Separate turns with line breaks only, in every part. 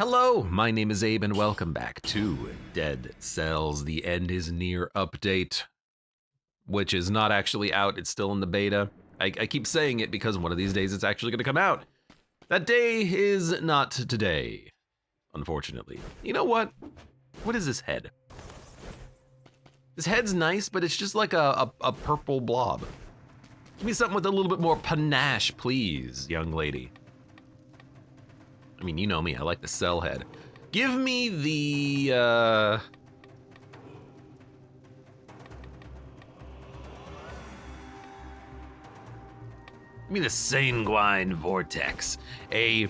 Hello, my name is Abe and welcome back to Dead Cells, the End is Near update, which is not actually out, it's still in the beta. I keep saying it because one of these days it's actually gonna come out. That day is not today, unfortunately. You know what? What is this head? This head's nice, but it's just like a purple blob. Give me something with a little bit more panache, please, young lady. I mean, you know me, I like the cell head. Give me the, Give me the Sanguine Vortex, a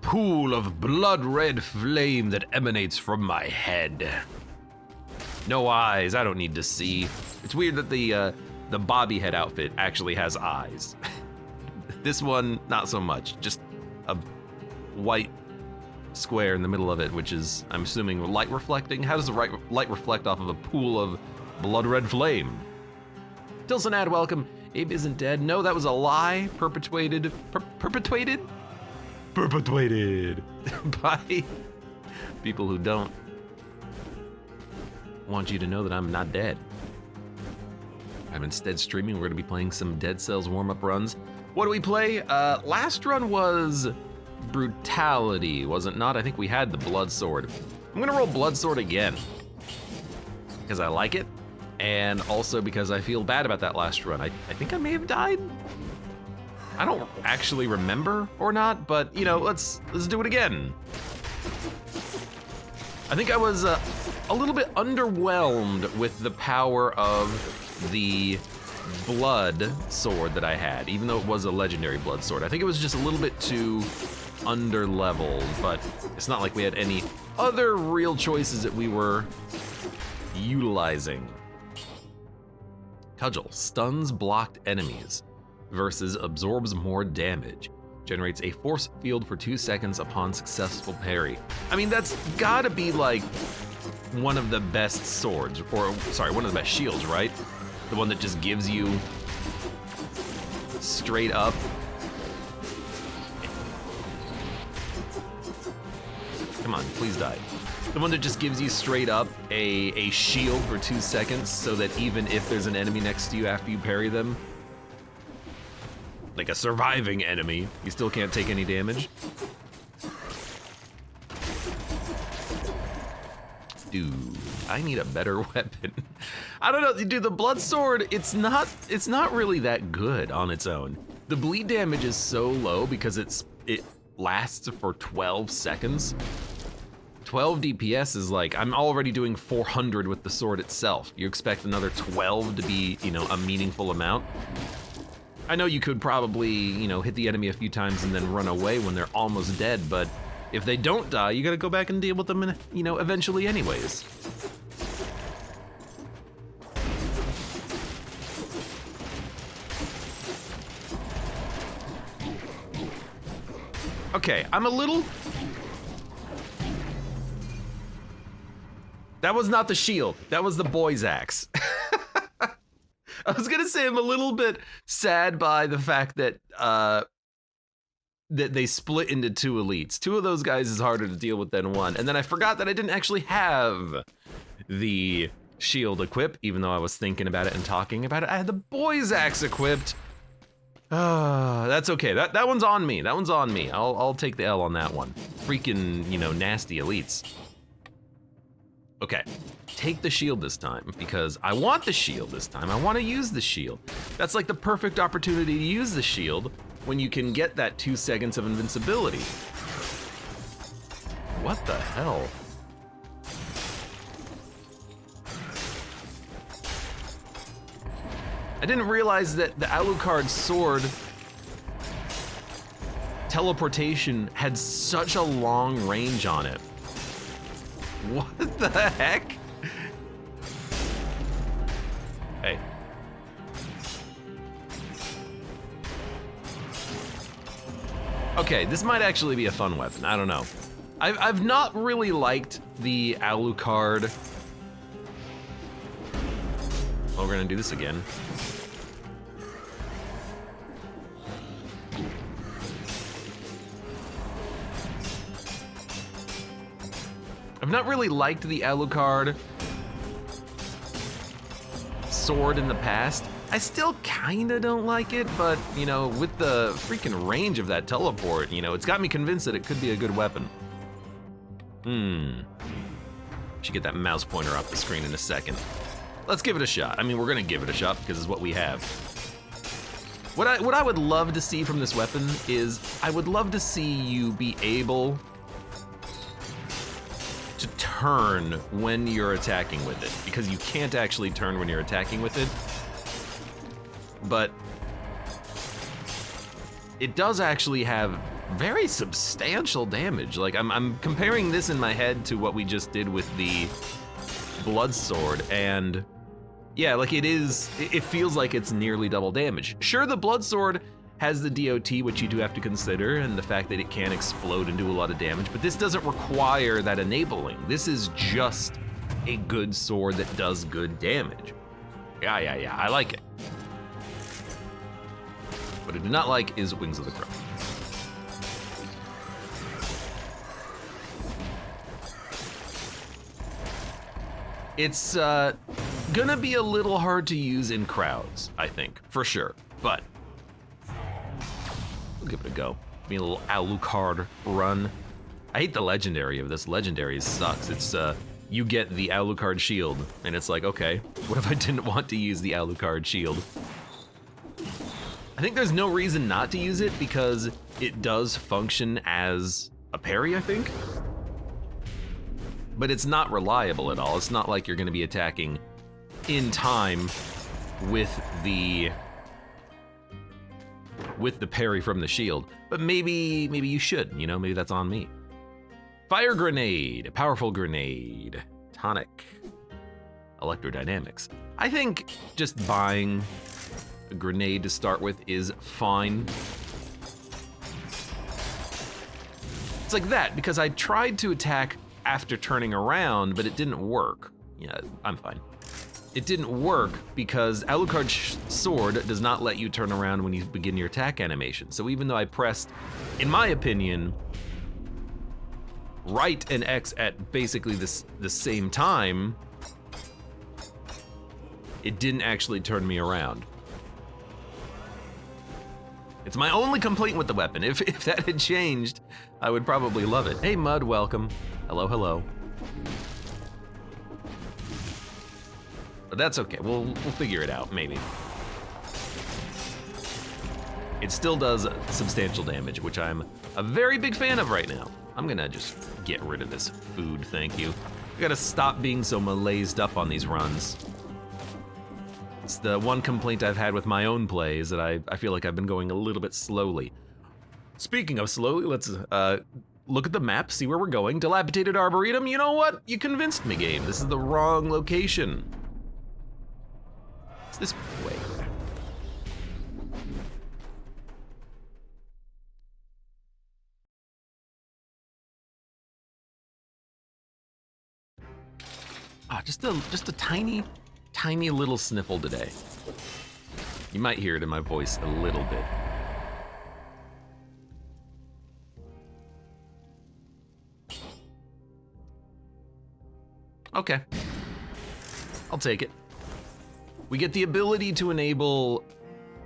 pool of blood-red flame that emanates from my head. No eyes, I don't need to see. It's weird that the Bobby head outfit actually has eyes. This one, not so much, just a white square in the middle of it, which is, I'm assuming, light reflecting. How does the light reflect off of a pool of blood red flame? Tilson ad, welcome. Abe isn't dead. No, that was a lie perpetuated by people who don't want you to know that I'm not dead. I'm instead streaming. We're gonna be playing some Dead Cells warm-up runs. What do we play? Last run was Brutality, was it not? I think we had the Blood Sword. I'm gonna roll Blood Sword again because I like it, and also because I feel bad about that last run. I think I may have died. I don't actually remember or not, but you know, let's do it again. I think I was a little bit underwhelmed with the power of the blood sword that I had, even though it was a legendary blood sword. I think it was just a little bit too under-leveled, but it's not like we had any other real choices that we were utilizing. Cudgel stuns blocked enemies versus absorbs more damage. Generates a force field for 2 seconds upon successful parry. I mean, that's gotta be like one of the best swords, or sorry, one of the best shields, right? The one that just gives you straight up. Come on, please die. The one that just gives you straight up a shield for 2 seconds so that even if there's an enemy next to you after you parry them, like a surviving enemy, you still can't take any damage. Dude, I need a better weapon. I don't know, dude, the blood sword, it's not really that good on its own. The bleed damage is so low because it lasts for 12 seconds. 12 DPS is like, I'm already doing 400 with the sword itself. You expect another 12 to be, you know, a meaningful amount. I know you could probably, you know, hit the enemy a few times and then run away when they're almost dead, but if they don't die, you gotta go back and deal with them, you know, eventually anyways. Okay, I'm a little... That was not the shield, that was the boy's axe. I was gonna say I'm a little bit sad by the fact that that they split into two elites. Two of those guys is harder to deal with than one. And then I forgot that I didn't actually have the shield equipped, even though I was thinking about it and talking about it. I had the boy's axe equipped. That's okay, that one's on me, that one's on me. I'll take the L on that one. Freaking, you know, nasty elites. Okay, take the shield this time because I want the shield this time. I want to use the shield. That's like the perfect opportunity to use the shield when you can get that 2 seconds of invincibility. What the hell? I didn't realize that the Alucard's sword teleportation had such a long range on it. What the heck? Hey. Okay, this might actually be a fun weapon, I don't know. I've not really liked the Alucard. Oh, we're gonna do this again. I've not really liked the Alucard sword in the past. I still kinda don't like it, but you know, with the freaking range of that teleport, you know, it's got me convinced that it could be a good weapon. Should get that mouse pointer off the screen in a second. Let's give it a shot. I mean, we're gonna give it a shot because it's what we have. What I would love to see from this weapon is, I would love to see you be able to turn when you're attacking with it, because you can't actually turn when you're attacking with it. But it does actually have very substantial damage. Like, I'm comparing this in my head to what we just did with the blood sword, and yeah, like it feels like it's nearly double damage. Sure, the blood sword has the DOT, which you do have to consider, and the fact that it can explode and do a lot of damage, but this doesn't require that enabling. This is just a good sword that does good damage. Yeah, I like it. What I do not like is Wings of the Crow. It's gonna be a little hard to use in crowds, I think, for sure, but we'll give it a go. Be a little Alucard run. I hate the legendary of this. Legendary sucks. It's you get the Alucard shield, and it's like, okay, what if I didn't want to use the Alucard shield? I think there's no reason not to use it because it does function as a parry, I think. But it's not reliable at all. It's not like you're gonna be attacking in time with the parry from the shield. But maybe you should, you know, maybe that's on me. Fire grenade, a powerful grenade, tonic, electrodynamics. I think just buying a grenade to start with is fine. It's like that, because I tried to attack after turning around, but it didn't work. Yeah, I'm fine. It didn't work because Alucard's sword does not let you turn around when you begin your attack animation. So even though I pressed, in my opinion, right and X at basically the same time, it didn't actually turn me around. It's my only complaint with the weapon. If that had changed, I would probably love it. Hey Mud, welcome. Hello. But that's okay, we'll figure it out, maybe. It still does substantial damage, which I'm a very big fan of right now. I'm gonna just get rid of this food, thank you. I gotta stop being so malazed up on these runs. It's the one complaint I've had with my own plays, that I feel like I've been going a little bit slowly. Speaking of slowly, let's look at the map, see where we're going. Dilapidated Arboretum, you know what? You convinced me, game. This is the wrong location. It's this way. Ah, just a tiny little sniffle today. You might hear it in my voice a little bit. Okay, I'll take it. We get the ability to enable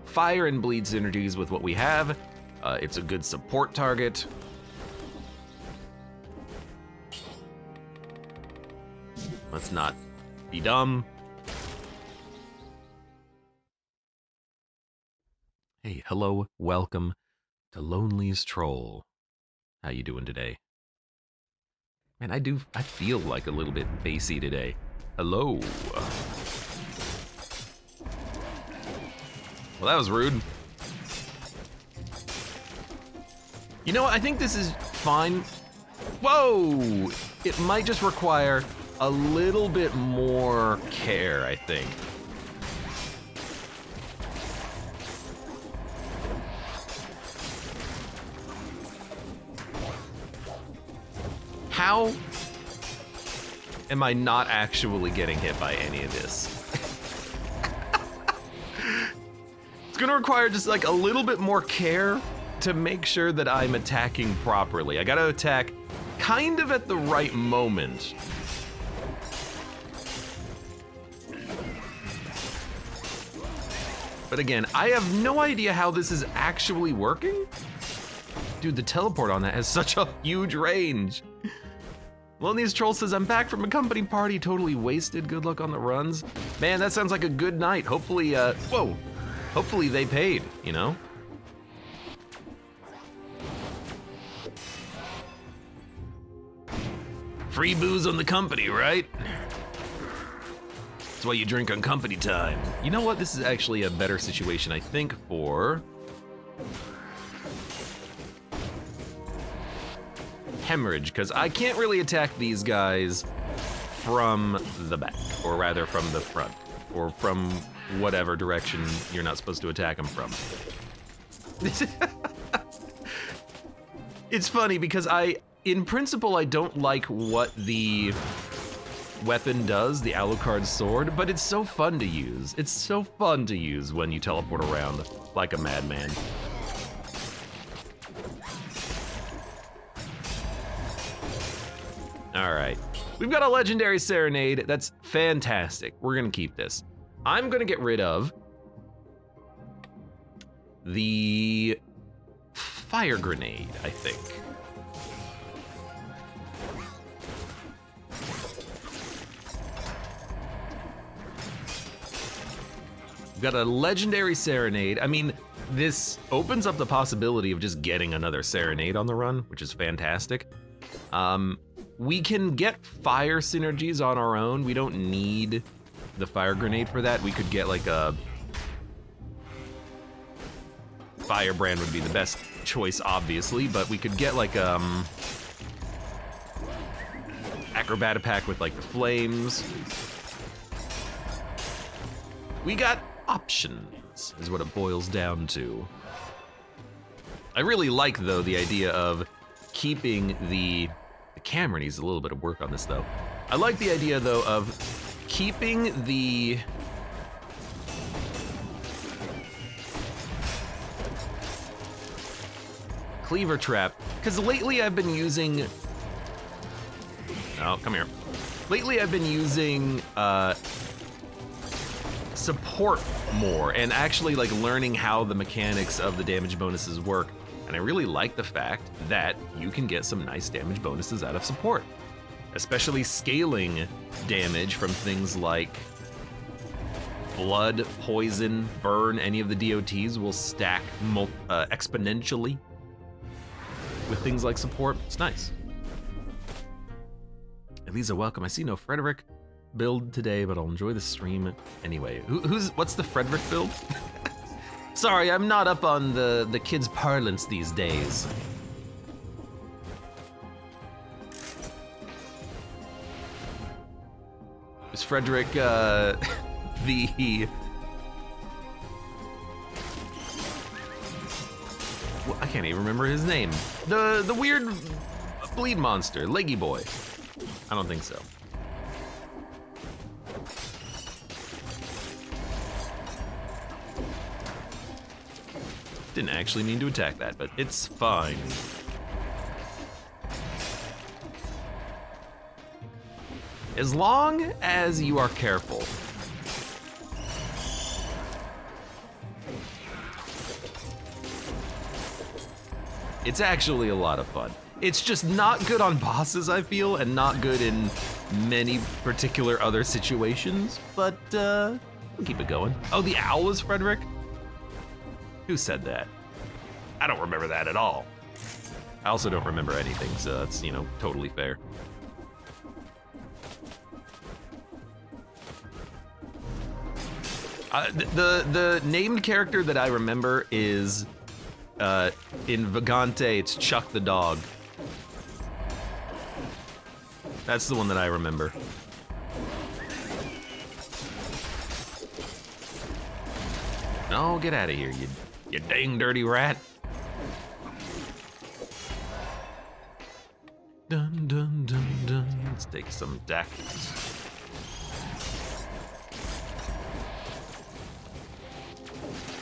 fire and bleed synergies with what we have. It's a good support target. Let's not be dumb. Hey, hello, welcome to Lonely's Troll. How you doing today? Man, I feel like a little bit bassy today. Hello. Well, that was rude. You know what, I think this is fine. Whoa! It might just require a little bit more care, I think. How am I not actually getting hit by any of this? It's gonna require just like a little bit more care to make sure that I'm attacking properly. I gotta attack kind of at the right moment. But again, I have no idea how this is actually working. Dude, the teleport on that has such a huge range. Loneliest Troll says, I'm back from a company party, totally wasted. Good luck on the runs. Man, that sounds like a good night. Hopefully, whoa. Hopefully they paid, you know? Free booze on the company, right? That's why you drink on company time. You know what? This is actually a better situation, I think, for hemorrhage, because I can't really attack these guys from the back, or rather from the front, or from whatever direction you're not supposed to attack them from. It's funny because in principle, I don't like what the weapon does, the Alucard sword, but it's so fun to use. It's so fun to use when you teleport around like a madman. All right, we've got a legendary serenade. That's fantastic. We're gonna keep this. I'm gonna get rid of the fire grenade, I think. Got a legendary serenade. I mean, this opens up the possibility of just getting another serenade on the run, which is fantastic. We can get fire synergies on our own. We don't need the fire grenade for that. We could get like a firebrand would be the best choice, obviously, but we could get like acrobat pack with like the flames. We got options, is what it boils down to. I really like, though, the idea of keeping the camera needs a little bit of work on this, though. I like the idea, though, of keeping the cleaver trap, because lately I've been using, oh, come here. Lately I've been using support more and actually like learning how the mechanics of the damage bonuses work. And I really like the fact that you can get some nice damage bonuses out of support, especially scaling damage from things like blood, poison, burn. Any of the DOTs will stack exponentially with things like support. It's nice. Elisa, welcome. I see no Frederick build today, but I'll enjoy the stream anyway. What's the Frederick build? Sorry, I'm not up on the kids' parlance these days. Is Frederick the I can't even remember his name. The weird bleed monster, leggy boy. I don't think so. Didn't actually mean to attack that, but it's fine. As long as you are careful. It's actually a lot of fun. It's just not good on bosses, I feel, and not good in many particular other situations, but we'll keep it going. Oh, the owl is Frederick? Who said that? I don't remember that at all. I also don't remember anything, so that's, you know, totally fair. The named character that I remember is, in Vagante, it's Chuck the dog. That's the one that I remember. No, get out of here, you dang dirty rat. Dun dun dun dun. Let's take some dackles.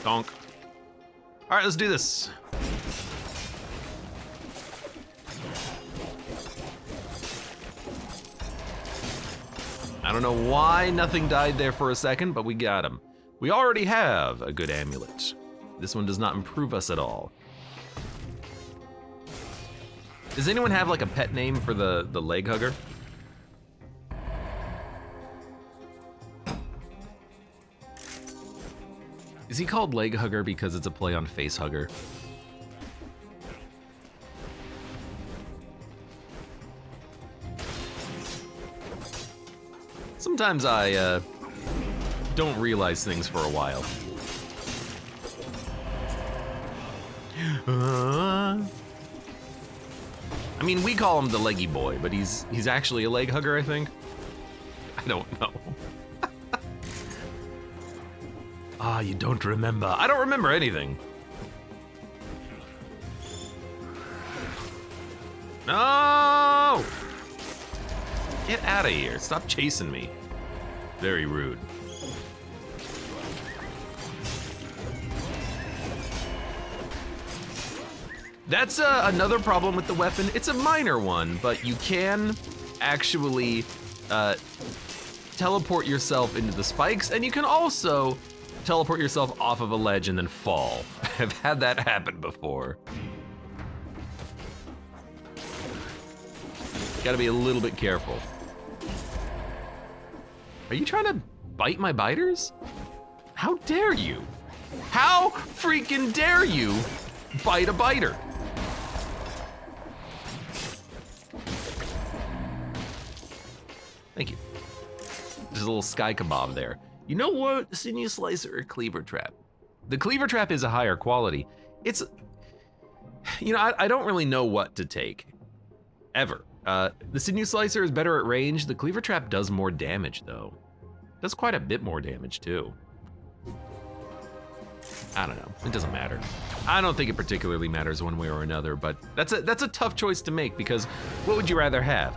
Donk. All right, let's do this. I don't know why nothing died there for a second, but we got him. We already have a good amulet. This one does not improve us at all. Does anyone have like a pet name for the leg hugger? Is he called leg hugger because it's a play on face hugger? Sometimes I don't realize things for a while. I mean, we call him the leggy boy, but he's actually a leg hugger, I think. I don't know. Ah, you don't remember. I don't remember anything. No! Get out of here. Stop chasing me. Very rude. That's another problem with the weapon. It's a minor one, but you can actually teleport yourself into the spikes, and you can also teleport yourself off of a ledge and then fall. I've had that happen before. Gotta be a little bit careful. Are you trying to bite my biters? How dare you? How freaking dare you bite a biter? Thank you. There's a little sky kebab there. You know what? Sinew slicer or cleaver trap? The cleaver trap is a higher quality. It's, you know, I don't really know what to take, ever. The sinew slicer is better at range. The cleaver trap does more damage though. Does quite a bit more damage too. I don't know, it doesn't matter. I don't think it particularly matters one way or another, but that's a tough choice to make because what would you rather have?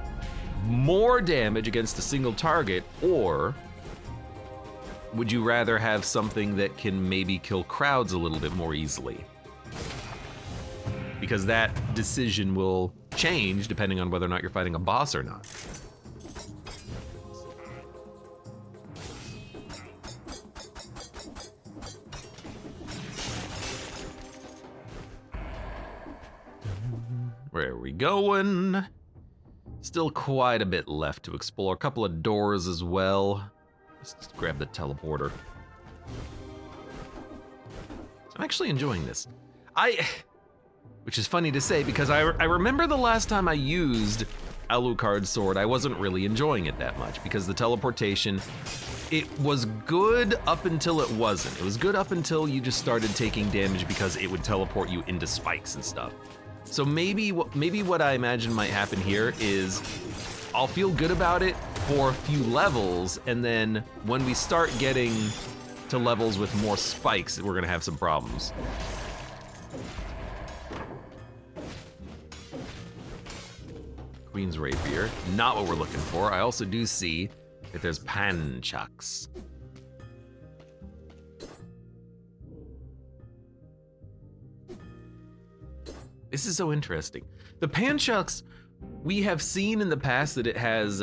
More damage against a single target, or would you rather have something that can maybe kill crowds a little bit more easily? Because that decision will change depending on whether or not you're fighting a boss or not. Where are we going? Still quite a bit left to explore. A couple of doors as well. Let's grab the teleporter. I'm actually enjoying this. Which is funny to say because I remember the last time I used Alucard's sword, I wasn't really enjoying it that much because the teleportation, it was good up until it wasn't. It was good up until you just started taking damage because it would teleport you into spikes and stuff. So maybe what I imagine might happen here is I'll feel good about it for a few levels, and then when we start getting to levels with more spikes, we're gonna have some problems. Queen's Rapier, not what we're looking for. I also do see that there's Panchucks. This is so interesting. The Panchucks, we have seen in the past that it has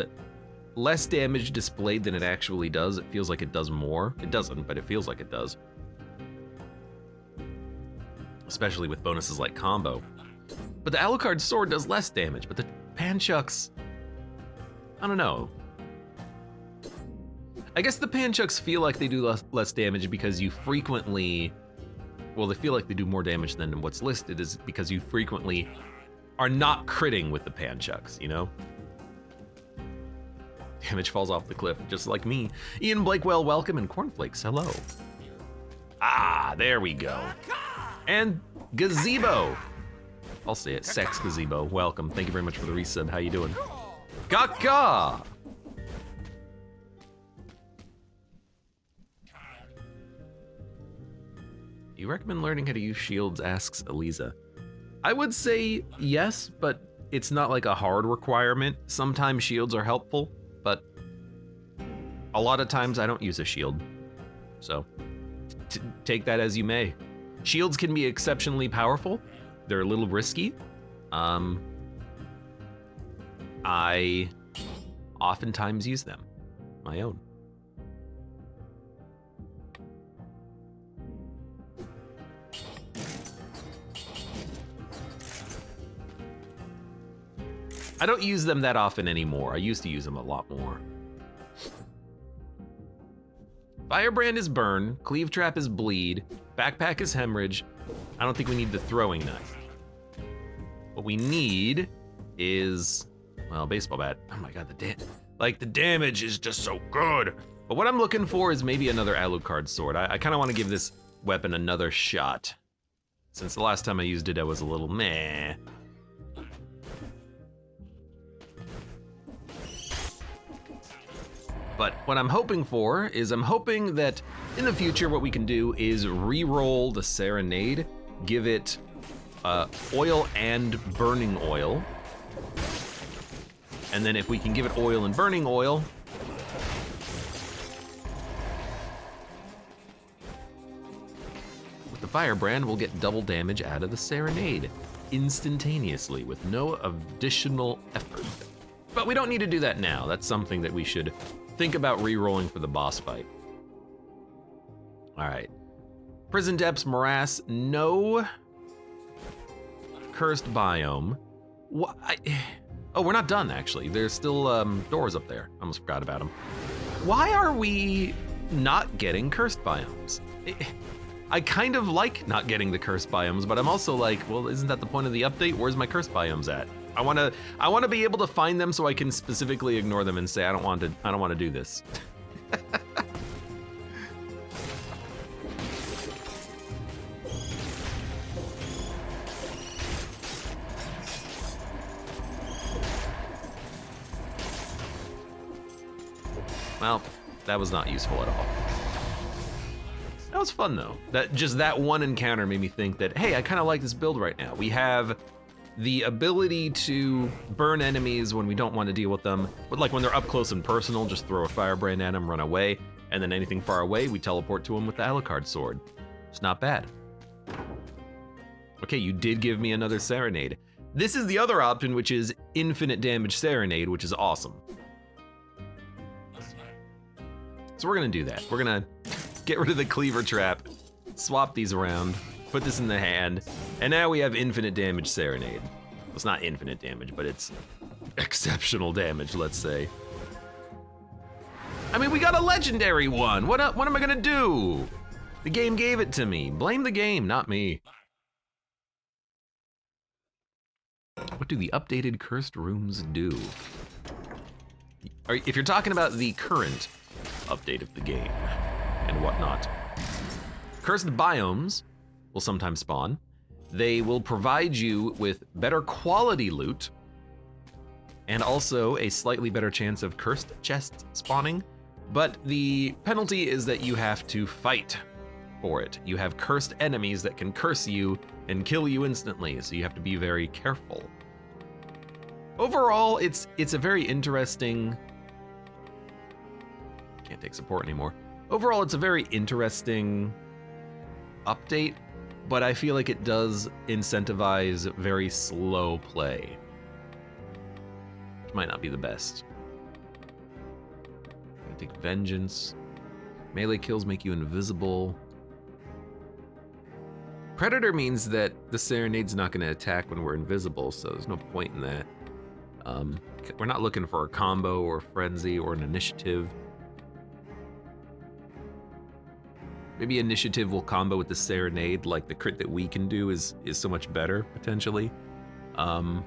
less damage displayed than it actually does. It feels like it does more. It doesn't, but it feels like it does. Especially with bonuses like combo. But the Alucard's sword does less damage, but the Panchucks, I don't know. I guess the Panchucks feel like they do less damage because you frequently, well, they feel like they do more damage than what's listed is because you frequently are not critting with the Panchucks, you know? Damage falls off the cliff, just like me. Ian Blakewell, welcome, and Cornflakes, hello. Ah, there we go. And Gazebo. I'll say it, Sex Gazebo, welcome. Thank you very much for the resub, how you doing? Kaka! You recommend learning how to use shields, asks Eliza. I would say yes, but it's not like a hard requirement. Sometimes shields are helpful, but a lot of times I don't use a shield. So take that as you may. Shields can be exceptionally powerful. They're a little risky. I oftentimes use them. my own. I don't use them that often anymore. I used to use them a lot more. Firebrand is burn, cleave trap is bleed, backpack is hemorrhage. I don't think we need the throwing knife. What we need is, well, baseball bat. Oh my god, the damage is just so good. But what I'm looking for is maybe another Alucard sword. I kind of want to give this weapon another shot. Since the last time I used it, I was a little meh. But what I'm hoping for is I'm hoping that in the future what we can do is re-roll the Serenade, give it oil and burning oil. And then if we can give it oil and burning oil, with the Firebrand, we'll get double damage out of the Serenade instantaneously with no additional effort. But we don't need to do that now. That's something that we should think about re-rolling for the boss fight. All right. Prison Depths, Morass, no. Cursed Biome. What? Oh, we're not done, actually. There's still doors up there. I almost forgot about them. Why are we not getting cursed biomes? I kind of like not getting the cursed biomes, but I'm also like, well, isn't that the point of the update? Where's my cursed biomes at? I want to be able to find them so I can specifically ignore them and say I don't want to do this. Well, that was not useful at all. That was fun though. That one encounter made me think that, hey, I kind of like this build right now. We have the ability to burn enemies when we don't want to deal with them, but like when they're up close and personal, just throw a firebrand at them, run away, and then anything far away, we teleport to them with the Alucard sword. It's not bad. Okay, you did give me another Serenade. This is the other option, which is infinite damage Serenade, which is awesome. So we're gonna do that. We're gonna get rid of the cleaver trap, swap these around, put this in the hand, and now we have infinite damage Serenade. Well, it's not infinite damage, but it's exceptional damage, let's say. I mean, we got a legendary one. What am I gonna do? The game gave it to me. Blame the game, not me. What do the updated cursed rooms do? If you're talking about the current update of the game and whatnot, cursed biomes will sometimes spawn. They will provide you with better quality loot and also a slightly better chance of cursed chests spawning, but the penalty is that you have to fight for it. You have cursed enemies that can curse you and kill you instantly, so you have to be very careful. Overall, it's a very interesting... Can't take support anymore. Overall, it's a very interesting update, but I feel like it does incentivize very slow play. Which might not be the best. I take vengeance. Melee kills make you invisible. Predator means that the Serenade's not going to attack when we're invisible, so there's no point in that. We're not looking for a combo or frenzy or an initiative. Maybe initiative will combo with the Serenade, like the crit that we can do is so much better, potentially. We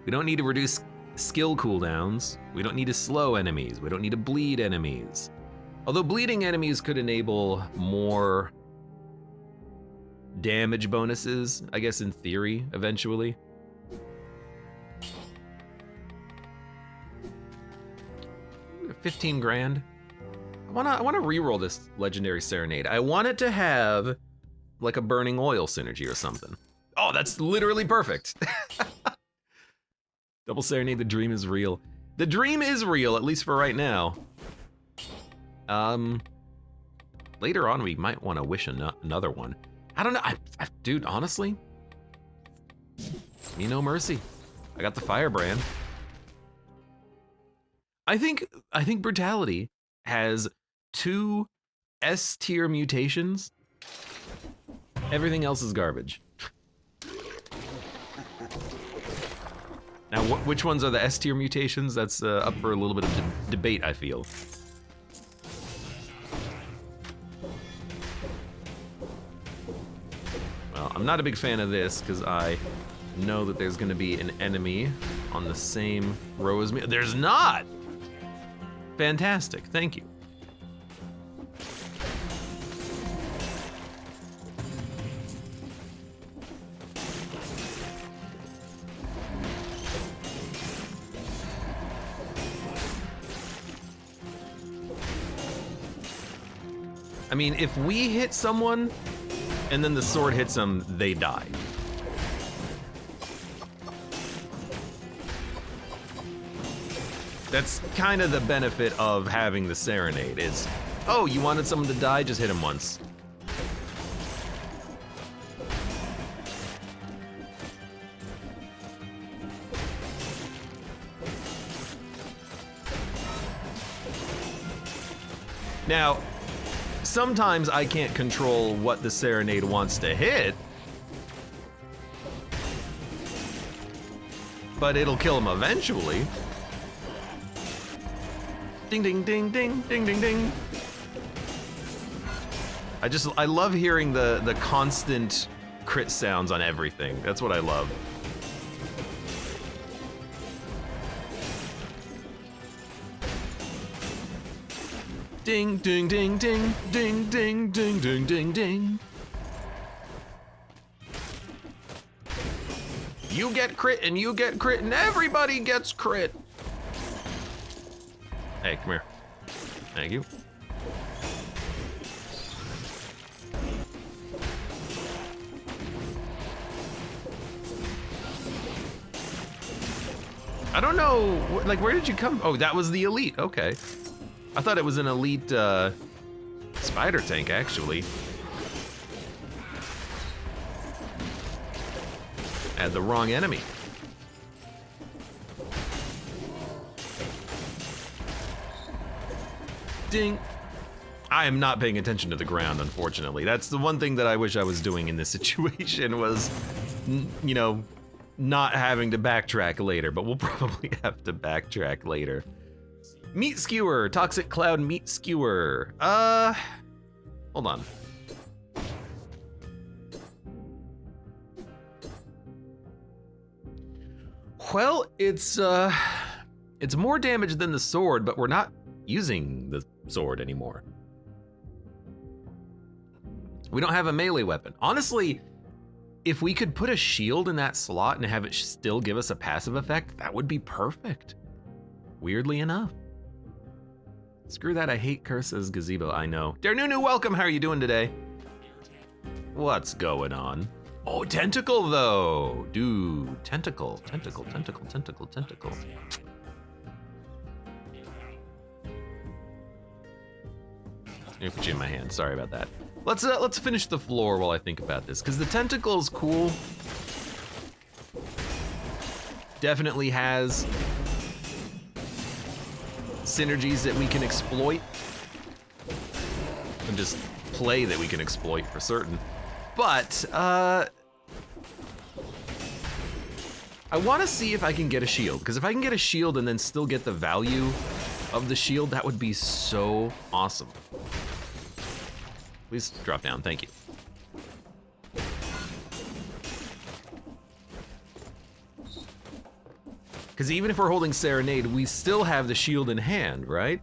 don't need to reduce skill cooldowns. We don't need to slow enemies. We don't need to bleed enemies. Although bleeding enemies could enable more damage bonuses, I guess in theory, eventually. $15 grand. I wanna reroll this legendary Serenade. I want it to have like a burning oil synergy or something. Oh, that's literally perfect. Double Serenade, the dream is real. The dream is real, at least for right now. Later on, we might want to wish another one. I don't know, dude, honestly, me no mercy. I got the Firebrand. I think Brutality has 2 S tier mutations. Everything else is garbage. Now, which ones are the S tier mutations? That's up for a little bit of debate, I feel. Well, I'm not a big fan of this because I know that there's gonna be an enemy on the same row as me. There's not! Fantastic, thank you. I mean, if we hit someone and then the sword hits them, they die. That's kind of the benefit of having the Serenade is, oh, you wanted someone to die? Just hit him once. Now, sometimes I can't control what the Serenade wants to hit, but it'll kill him eventually. Ding, ding, ding, ding, ding, ding, ding. I love hearing the constant crit sounds on everything. That's what I love. Ding, ding, ding, ding, ding, ding, ding, ding, ding, ding. You get crit and you get crit and everybody gets crit. Hey, come here. Thank you. I don't know, like, where did you come? Oh, that was the elite, okay. I thought it was an elite spider tank, actually. Had the wrong enemy. Ding. I am not paying attention to the ground, unfortunately. That's the one thing that I wish I was doing in this situation was, you know, not having to backtrack later, but we'll probably have to backtrack later. Meat skewer, toxic cloud meat skewer. Hold on. Well, it's more damage than the sword, but we're not using the sword anymore. We don't have a melee weapon. Honestly, if we could put a shield in that slot and have it still give us a passive effect, that would be perfect. Weirdly enough. Screw that, I hate curses, gazebo, I know. Darnunu, welcome, how are you doing today? What's going on? Oh, tentacle though. Dude, tentacle, tentacle, tentacle, tentacle, tentacle. Let me put you in my hand, sorry about that. Let's finish the floor while I think about this, because the tentacle is cool. Definitely has synergies that we can exploit. And just play that we can exploit for certain. But, I want to see if I can get a shield, because if I can get a shield and then still get the value of the shield, that would be so awesome. Please drop down, thank you. Because even if we're holding Serenade, we still have the shield in hand, right?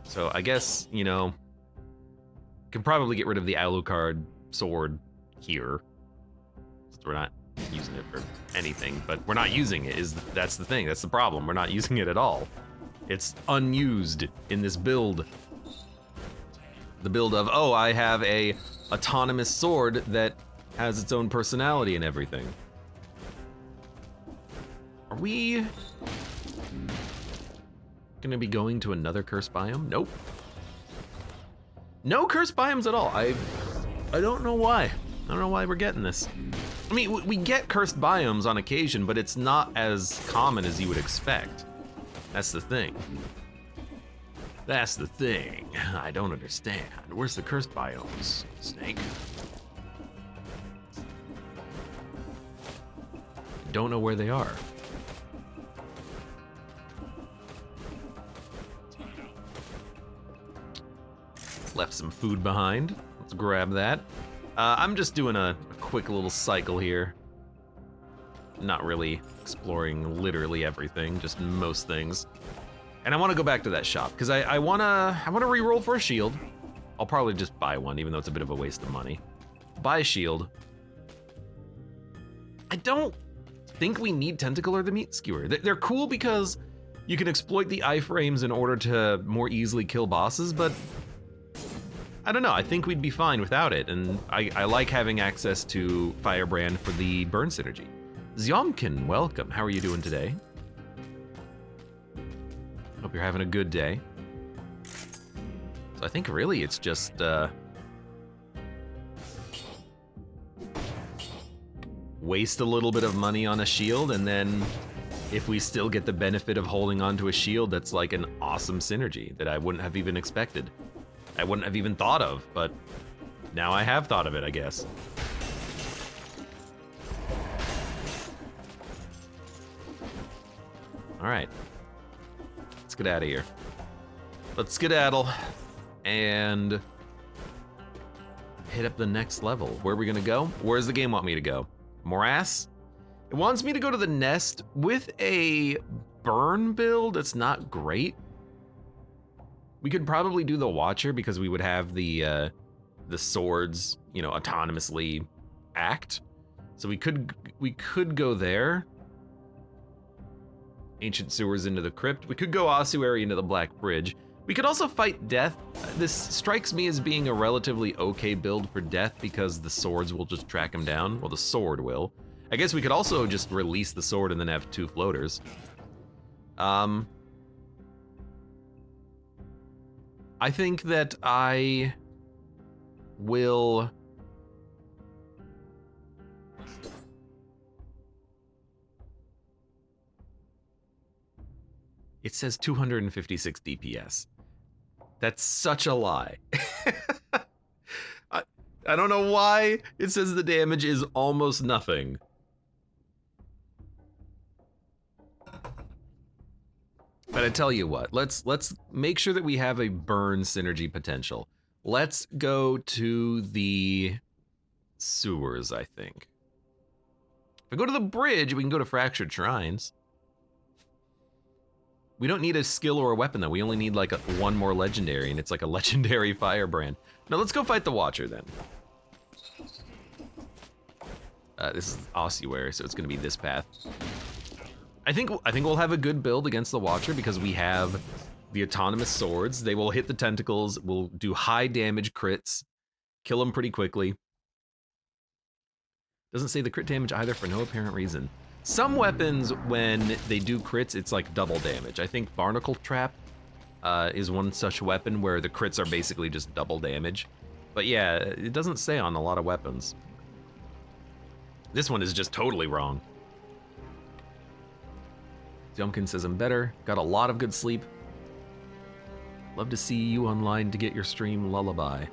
So I guess, you know, can probably get rid of the Alucard sword here. We're not using it for anything, but we're not using it, that's the thing, that's the problem. We're not using it at all. It's unused in this build. The build of, oh, I have a autonomous sword that has its own personality and everything. Are we gonna be going to another cursed biome? Nope. No cursed biomes at all. I don't know why. I don't know why we're getting this. I mean, we get cursed biomes on occasion, but it's not as common as you would expect. That's the thing. That's the thing. I don't understand. Where's the cursed biomes, Snake? Don't know where they are. Left some food behind. Let's grab that. I'm just doing a quick little cycle here. Not really exploring literally everything, just most things. And I want to go back to that shop because I wanna re-roll for a shield. I'll probably just buy one, even though it's a bit of a waste of money. Buy a shield. I don't think we need Tentacle or the Meat Skewer. They're cool because you can exploit the iframes in order to more easily kill bosses, but I don't know, I think we'd be fine without it, and I like having access to Firebrand for the burn synergy. Zomkin, welcome. How are you doing today? Hope you're having a good day. So I think really it's just waste a little bit of money on a shield, and then if we still get the benefit of holding onto a shield, that's like an awesome synergy that I wouldn't have even expected. I wouldn't have even thought of, but now I have thought of it, I guess. All right, let's get out of here. Let's skedaddle and hit up the next level. Where are we gonna go? Where does the game want me to go? Morass? It wants me to go to the nest with a burn build. It's not great. We could probably do the Watcher because we would have the swords, you know, autonomously act. So we could go there. Ancient Sewers into the Crypt. We could go Ossuary into the Black Bridge. We could also fight Death. This strikes me as being a relatively okay build for Death because the swords will just track him down. Well, the sword will. I guess we could also just release the sword and then have 2 floaters. I think that I will... It says 256 DPS. That's such a lie. I don't know why it says the damage is almost nothing. But I tell you what, let's make sure that we have a burn synergy potential. Let's go to the sewers, I think. If we go to the bridge, we can go to Fractured Shrines. We don't need a skill or a weapon though. We only need like one more legendary, and it's like a legendary Firebrand. Now let's go fight the Watcher then. This is Ossuary, so it's gonna be this path. I think we'll have a good build against the Watcher because we have the autonomous swords. They will hit the tentacles, will do high damage crits, kill them pretty quickly. Doesn't say the crit damage either for no apparent reason. Some weapons, when they do crits, it's like double damage. I think Barnacle Trap is one such weapon where the crits are basically just double damage. But yeah, it doesn't say on a lot of weapons. This one is just totally wrong. Zomkin says I'm better, got a lot of good sleep. Love to see you online to get your stream lullaby.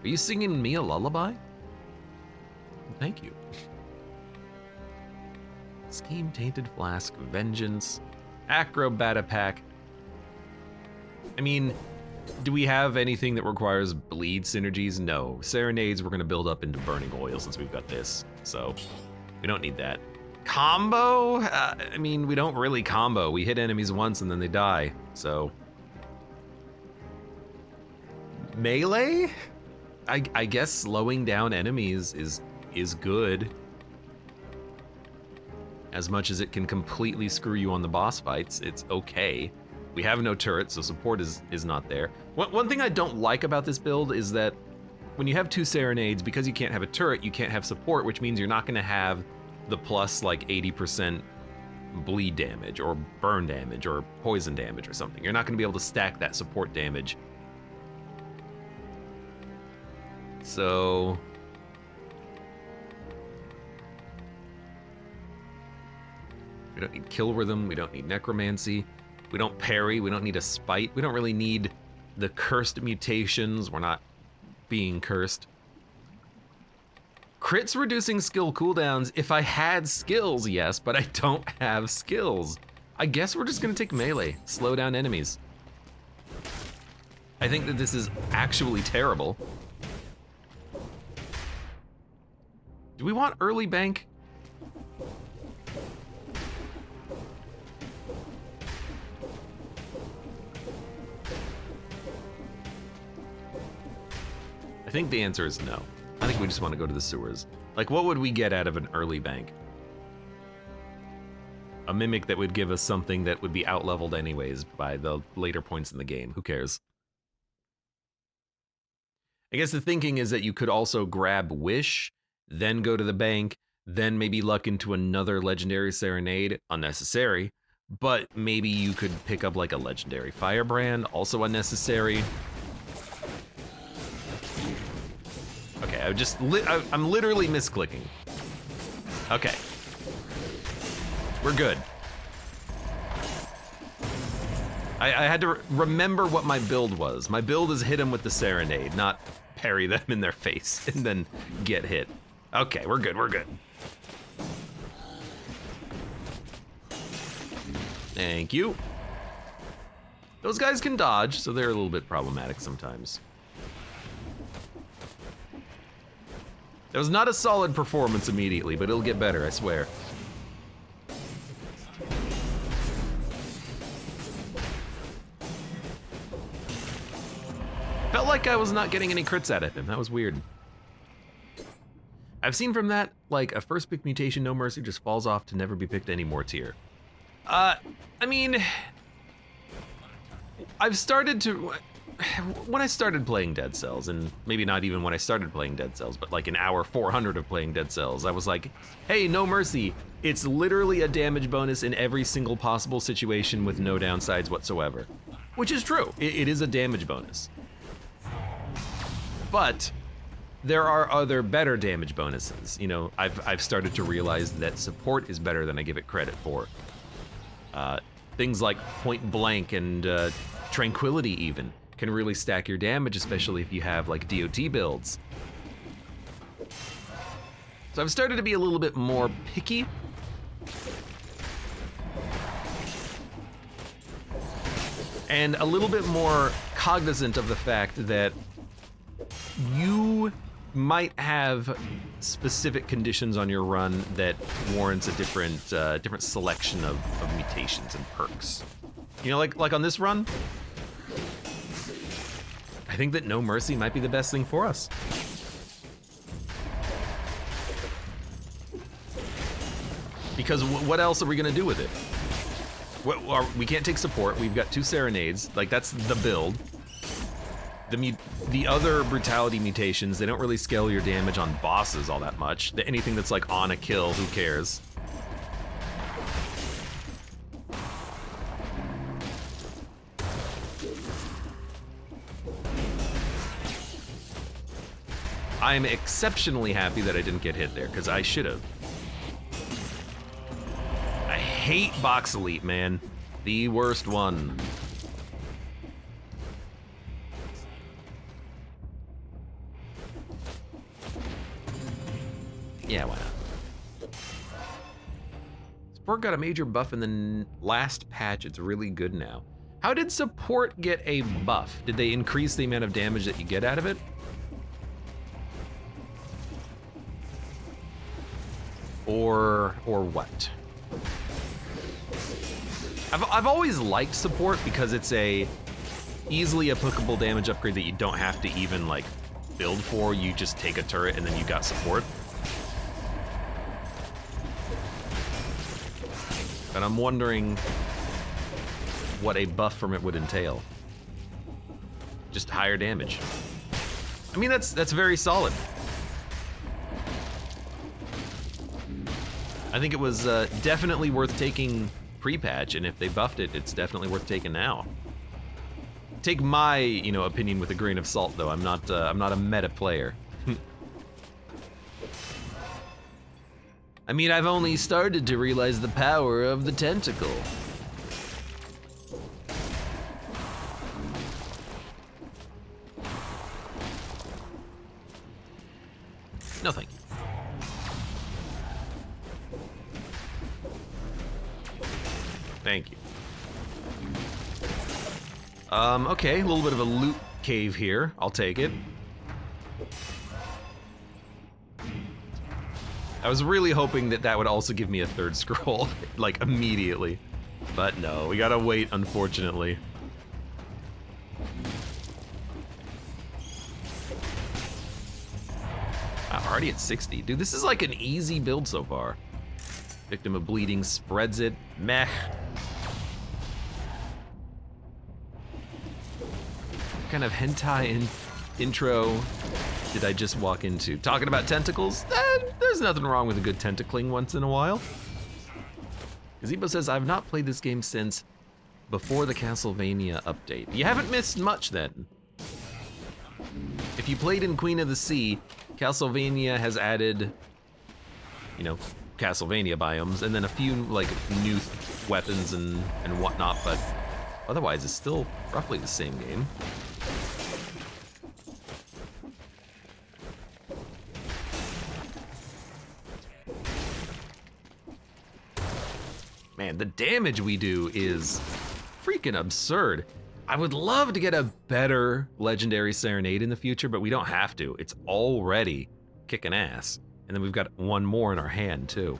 Are you singing me a lullaby? Thank you. Scheme, Tainted Flask, Vengeance, Acrobata Pack. I mean, do we have anything that requires bleed synergies? No. Serenades we're gonna build up into Burning Oil since we've got this, so we don't need that. Combo? I mean, we don't really combo. We hit enemies once and then they die, so. Melee? I guess slowing down enemies is good. As much as it can completely screw you on the boss fights, it's okay. We have no turret, so support is not there. One thing I don't like about this build is that when you have 2 Serenades, because you can't have a turret, you can't have support, which means you're not gonna have the plus like 80% bleed damage or burn damage or poison damage or something. You're not gonna be able to stack that support damage. So We don't need kill rhythm. We don't need necromancy. We don't parry. We don't need a spite. We don't really need the cursed mutations. We're not being cursed. Crits reducing skill cooldowns. If I had skills, yes, but I don't have skills. I guess we're just gonna take melee, slow down enemies. I think that this is actually terrible. Do we want early bank? I think the answer is no. I think we just want to go to the sewers. Like, what would we get out of an early bank? A mimic that would give us something that would be outleveled anyways by the later points in the game. Who cares? I guess the thinking is that you could also grab Wish, then go to the bank, then maybe luck into another legendary Serenade, unnecessary, but maybe you could pick up like a legendary Firebrand, also unnecessary. Okay, I'm literally misclicking. Okay. We're good. I had to remember what my build was. My build is hit them with the Serenade, not parry them in their face and then get hit. Okay, we're good, we're good. Thank you. Those guys can dodge, so they're a little bit problematic sometimes. That was not a solid performance immediately, but it'll get better, I swear. Felt like I was not getting any crits out of him. That was weird. I've seen from that, like, a first pick mutation, No Mercy, just falls off to never be picked anymore tier. I mean, I've started to... When I started playing Dead Cells, and maybe not even when I started playing Dead Cells, but like an hour 400 of playing Dead Cells, I was like, hey, No Mercy, it's literally a damage bonus in every single possible situation with no downsides whatsoever. Which is true, it is a damage bonus. But there are other better damage bonuses. You know, I've started to realize that support is better than I give it credit for. Things like Point Blank and Tranquility even can really stack your damage, especially if you have like DOT builds. So I've started to be a little bit more picky. And a little bit more cognizant of the fact that you might have specific conditions on your run that warrants a different selection of mutations and perks. You know, like on this run, I think that No Mercy might be the best thing for us. Because what else are we gonna do with it? We can't take support. We've got 2 Serenades. Like, that's the build. The other brutality mutations, they don't really scale your damage on bosses all that much. Anything that's like on a kill, who cares? I'm exceptionally happy that I didn't get hit there, because I should have. I hate Box Elite, man. The worst one. Yeah, why not? Support got a major buff in the last patch. It's really good now. How did support get a buff? Did they increase the amount of damage that you get out of it? Or what? I've always liked support because it's a easily applicable damage upgrade that you don't have to even like build for. You just take a turret and then you got support. And I'm wondering what a buff from it would entail. Just higher damage. I mean, that's very solid. I think it was definitely worth taking pre-patch, and if they buffed it, it's definitely worth taking now. Take my, opinion with a grain of salt, though. I'm not a meta player. I mean, I've only started to realize the power of the tentacle. No, thank you. Thank you. Okay, a little bit of a loot cave here. I'll take it. I was really hoping that that would also give me a third scroll, like immediately. But no, we gotta wait, unfortunately. Wow, already at 60. Dude, this is like an easy build so far. Victim of bleeding spreads it. Meh. What kind of hentai intro did I just walk into? Talking about tentacles? There's nothing wrong with a good tentacling once in a while. Gazebo says, I've not played this game since before the Castlevania update. You haven't missed much then. If you played in Queen of the Sea, Castlevania has added, you know, Castlevania biomes, and then a few like new weapons and whatnot, but otherwise it's still roughly the same game. Man, the damage we do is freaking absurd. I would love to get a better Legendary Serenade in the future, but we don't have to. It's already kicking ass. And then we've got one more in our hand, too.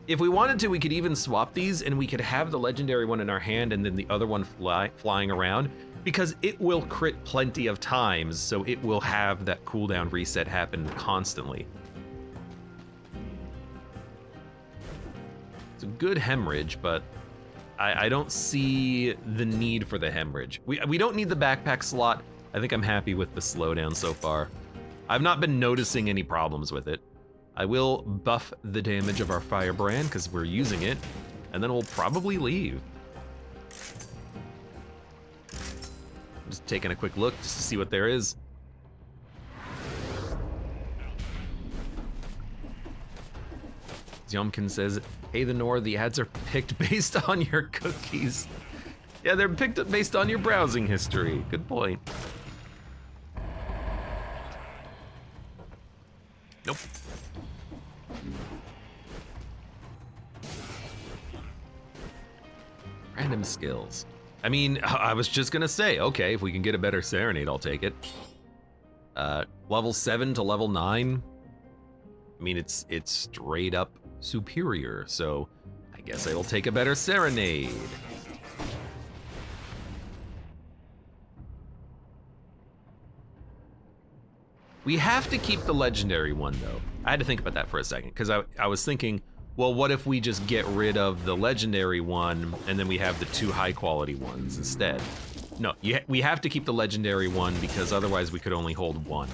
If we wanted to, we could even swap these, and we could have the Legendary one in our hand and then the other one flying around, because it will crit plenty of times, so it will have that cooldown reset happen constantly. It's a good hemorrhage, but I don't see the need for the hemorrhage. We don't need the backpack slot. I think I'm happy with the slowdown so far. I've not been noticing any problems with it. I will buff the damage of our firebrand because we're using it, and then we'll probably leave. I'm just taking a quick look just to see what there is. Yomkin says, hey the Nor, the ads are picked based on your cookies. Yeah, they're picked up based on your browsing history. Good point. Nope. Random skills. I mean, I was just gonna say, okay, if we can get a better Serenade, I'll take it. Level 7 to level 9. I mean, it's straight up superior, so I guess I'll take a better Serenade. We have to keep the Legendary one, though. I had to think about that for a second, because I was thinking, well, what if we just get rid of the Legendary one, and then we have the 2 high-quality ones instead? No, we have to keep the Legendary one, because otherwise we could only hold one.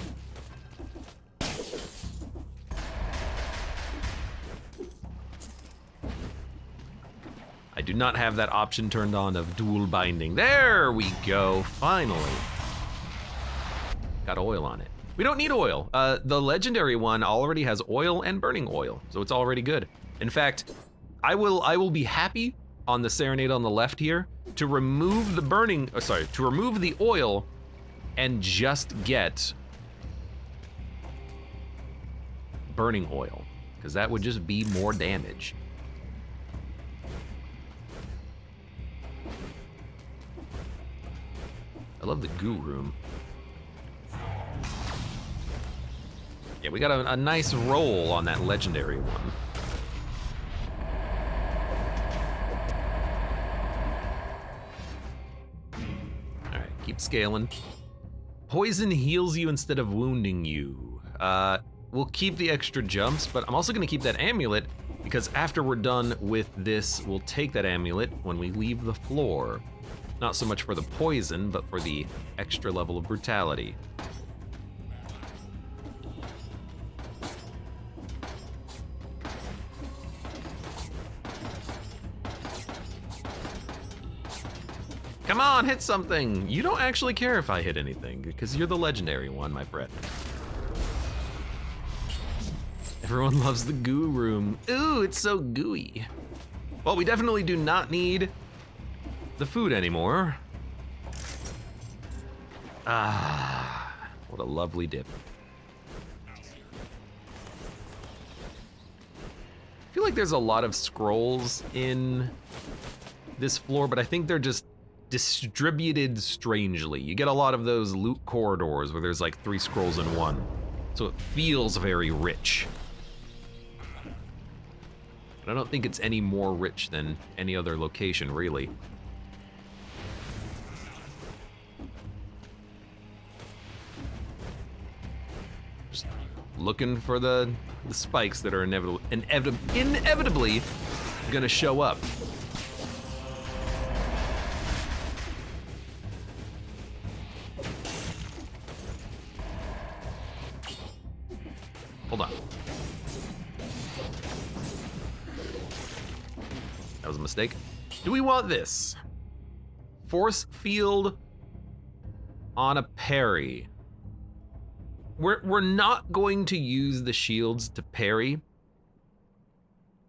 I do not have that option turned on of dual binding. There we go, finally. Got oil on it. We don't need oil. The Legendary one already has oil and burning oil, so it's already good. In fact, I will be happy on the Serenade on the left here to remove the to remove the oil and just get burning oil, because that would just be more damage. I love the goo room. Yeah, we got a nice roll on that Legendary one. All right, keep scaling. Poison heals you instead of wounding you. We'll keep the extra jumps, but I'm also gonna keep that amulet because after we're done with this, we'll take that amulet when we leave the floor. Not so much for the poison, but for the extra level of brutality. Come on, hit something! You don't actually care if I hit anything, because you're the Legendary one, my friend. If Everyone loves the goo room. Ooh, it's so gooey. Well, we definitely do not need the food anymore. Ah, what a lovely dip. I feel like there's a lot of scrolls in this floor, but I think they're just distributed strangely. You get a lot of those loot corridors where there's like 3 scrolls in one. So it feels very rich. But I don't think it's any more rich than any other location, really. Just looking for the spikes that are inevitably gonna show up. Hold on. That was a mistake. Do we want this? Force field on a parry. We're not going to use the shields to parry.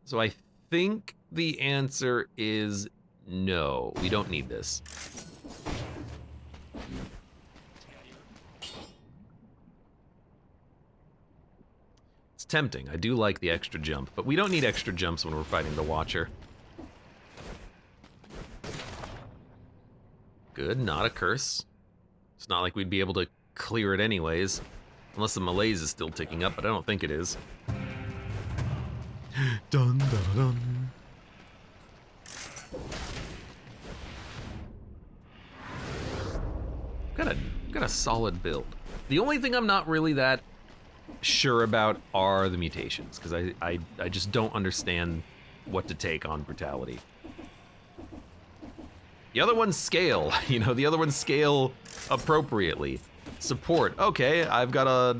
So I think the answer is no. We don't need this. It's tempting. I do like the extra jump, but we don't need extra jumps when we're fighting the Watcher. Good, not a curse. It's not like we'd be able to clear it anyways. Unless the malaise is still ticking up, but I don't think it is. Dun, dun, dun. Got a solid build. The only thing I'm not really that sure about are the mutations, because I just don't understand what to take on brutality. The other ones scale, you know, the other ones scale appropriately. Support, okay, I've got a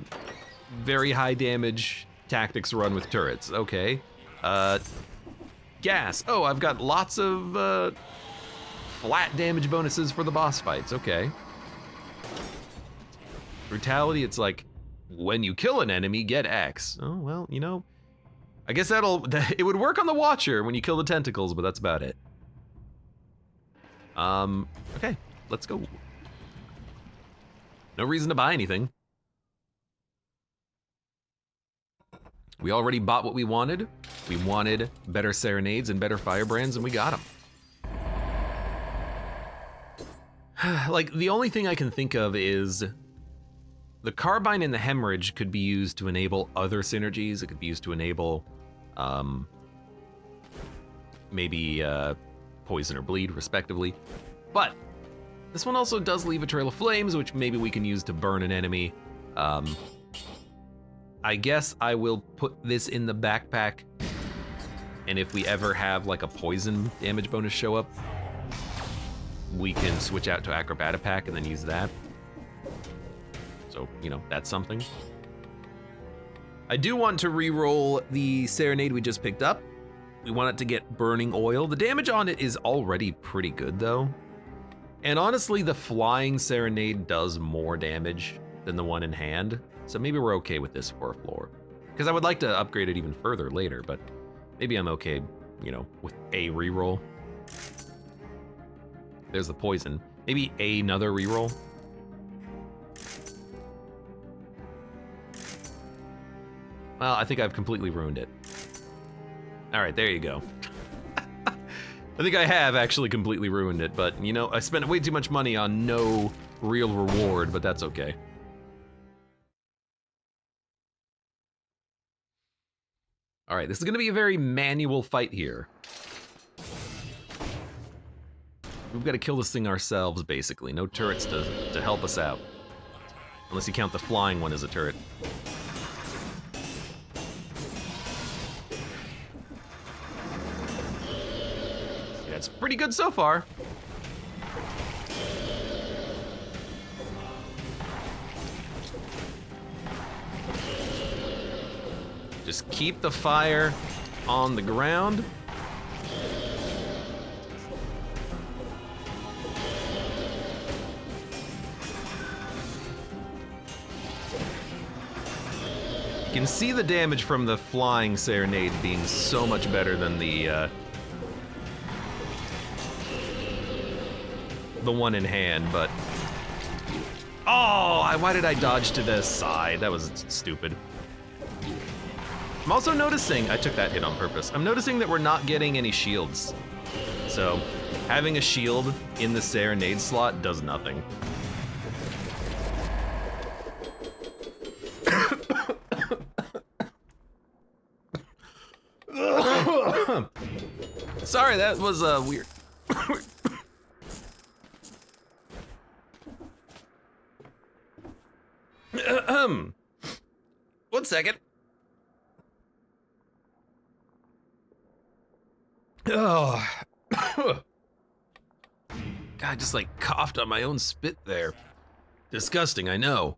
very high damage tactics run with turrets, okay. Gas, oh, I've got lots of flat damage bonuses for the boss fights, okay. Brutality, it's like, when you kill an enemy, get X. Oh, well, you know, I guess it would work on the Watcher when you kill the tentacles, but that's about it. Okay, let's go. No reason to buy anything. We already bought what we wanted. We wanted better serenades and better firebrands, and we got them. Like, the only thing I can think of is the carbine and the hemorrhage could be used to enable other synergies. It could be used to enable, maybe poison or bleed, respectively. But this one also does leave a trail of flames, which maybe we can use to burn an enemy. I guess I will put this in the backpack, and if we ever have like a poison damage bonus show up, we can switch out to Acrobata Pack and then use that. So, you know, that's something. I do want to re-roll the Serenade we just picked up. We want it to get Burning Oil. The damage on it is already pretty good though. And honestly, the Flying Serenade does more damage than the one in hand. So maybe we're okay with this for a floor. Because I would like to upgrade it even further later, but maybe I'm okay, you know, with a reroll. There's the poison. Maybe another reroll. Well, I think I've completely ruined it. All right, there you go. I think I have actually completely ruined it, but you know, I spent way too much money on no real reward, but that's okay. All right, this is gonna be a very manual fight here. We've got to kill this thing ourselves, basically. No turrets to help us out. Unless you count the flying one as a turret. Yeah, it's pretty good so far. Just keep the fire on the ground. You can see the damage from the flying Serenade being so much better than the one in hand, but... Oh, why did I dodge to the side? That was stupid. I'm also noticing, I took that hit on purpose. I'm noticing that we're not getting any shields. So, having a shield in the Serenade slot does nothing. Sorry, that was weird. One second. Oh. God, I just like coughed on my own spit there. Disgusting, I know.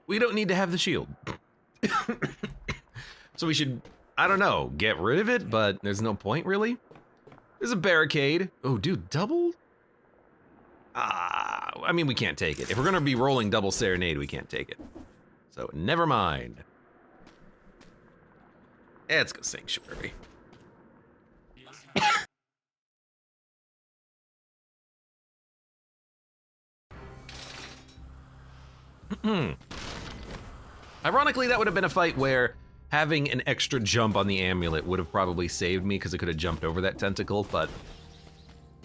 We don't need to have the shield. So we should, I don't know, get rid of it, but there's no point really. There's a barricade. Oh, dude, double? I mean, we can't take it. If we're gonna be rolling double Serenade, we can't take it. So never mind. Let's go Sanctuary. Ironically, that would have been a fight where having an extra jump on the amulet would have probably saved me because I could have jumped over that tentacle, but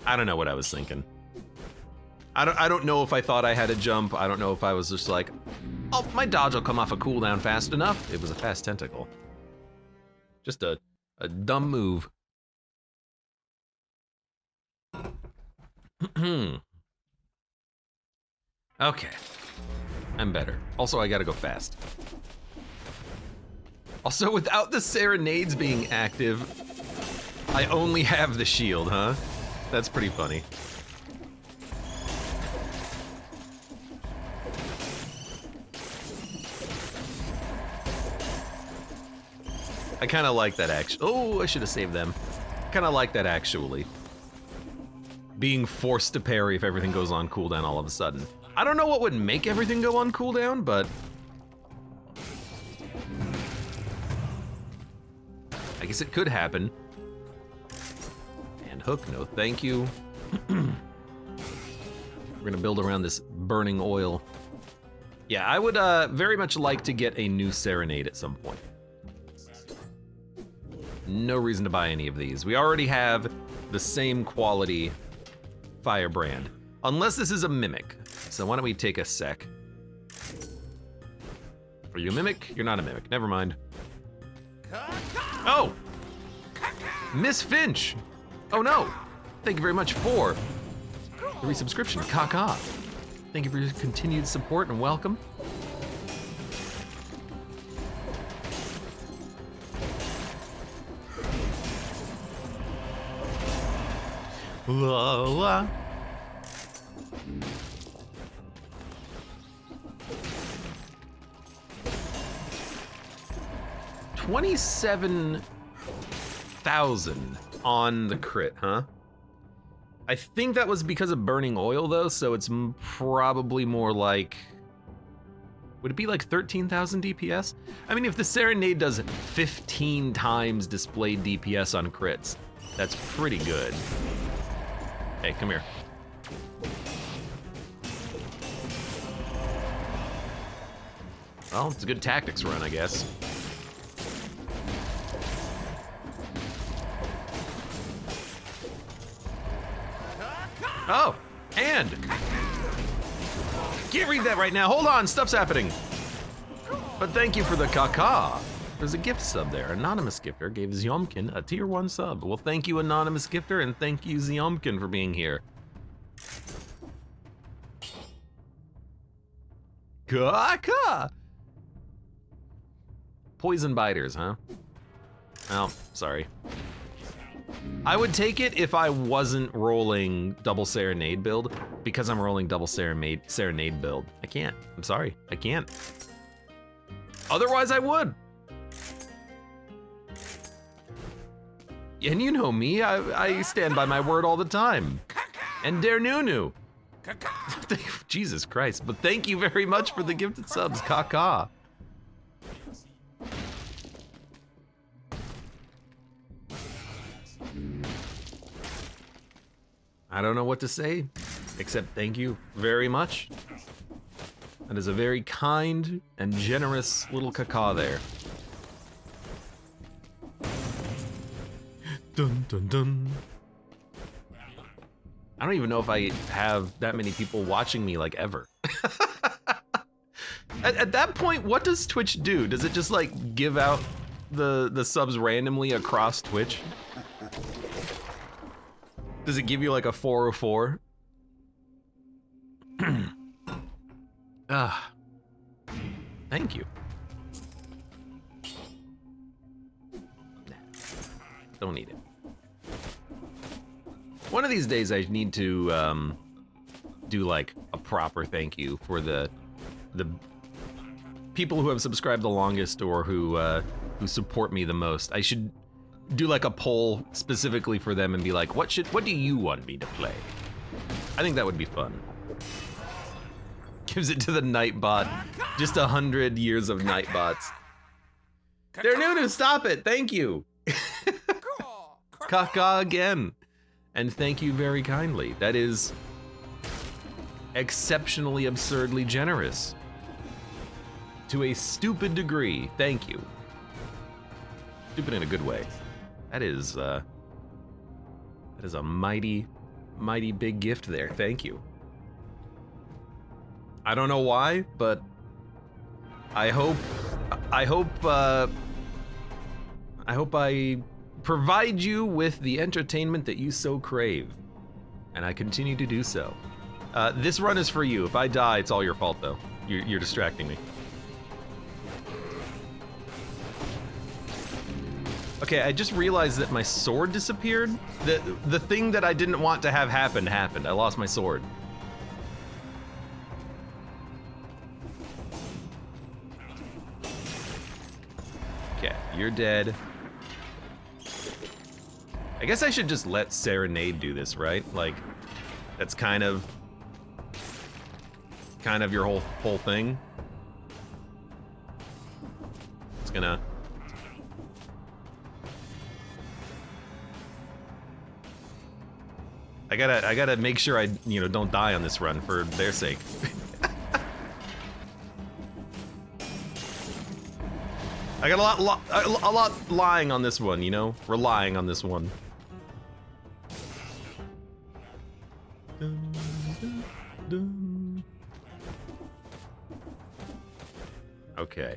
I don't know what I was thinking. I don't know if I thought I had a jump. I don't know if I was just like, oh, my dodge will come off a cooldown fast enough. It was a fast tentacle. Just a dumb move. Okay. I'm better. Also, I gotta go fast. Also, without the Serenades being active, I only have the shield, huh? That's pretty funny. I kind of like that actually. Oh, I should have saved them. Kind of like that actually. Being forced to parry if everything goes on cooldown all of a sudden. I don't know what would make everything go on cooldown, but I guess it could happen. And hook, no thank you. We're gonna build around this burning oil. Yeah, I would very much like to get a new Serenade at some point. No reason to buy any of these. We already have the same quality firebrand. Unless this is a mimic. So why don't we take a sec. Are you a mimic? You're not a mimic, never mind. Oh! Miss Finch! Oh no! Thank you very much for the resubscription, Kaka. Thank you for your continued support and welcome. La la. $27,000 on the crit, huh? I think that was because of burning oil though, so it's probably more like, would it be like 13,000 DPS? I mean, if the Serenade does 15 times displayed DPS on crits, that's pretty good. Hey, come here. Well, it's a good tactics run, I guess. Oh, and can't read that right now. Hold on, stuff's happening. But thank you for the caca. There's a gift sub there. Anonymous gifter gave Zyomkin a tier 1 sub. Well, thank you, anonymous gifter, and thank you, Zyomkin, for being here. Caca. Poison biters, huh? Oh, sorry. I would take it if I wasn't rolling double Serenade build. Because I'm rolling double Serenade build. I can't. I'm sorry. I can't. Otherwise, I would. And you know me. I stand by my word all the time. And dare Nunu. Jesus Christ. But thank you very much for the gifted subs, Kaka. I don't know what to say, except thank you very much. That is a very kind and generous little Kaka there. Dun dun dun. I don't even know if I have that many people watching me, like, ever. At that point, what does Twitch do? Does it just, like, give out the subs randomly across Twitch? Does it give you, like, a 404? Ah. Thank you. Nah. Don't need it. One of these days I need to do like a proper thank you for the people who have subscribed the longest or who support me the most. I should do like a poll specifically for them and be like, what do you want me to play? I think that would be fun. Gives it to the Nightbot. Just 100 years of Nightbots. They're new to stop it. Thank you. Kaka again. And thank you very kindly. That is exceptionally absurdly generous. To a stupid degree. Thank you. Stupid in a good way. That is a mighty, mighty big gift there. Thank you. I don't know why, but I hope I provide you with the entertainment that you so crave, and I continue to do so. This run is for you. If I die, it's all your fault, though. You're distracting me. Okay, I just realized that my sword disappeared. The thing that I didn't want to have happen happened. I lost my sword. Okay, you're dead. I guess I should just let Serenade do this, right? Like, that's kind of your whole thing. It's gonna. I gotta make sure I, don't die on this run for their sake. I got a lot lying on this one, relying on this one. Okay.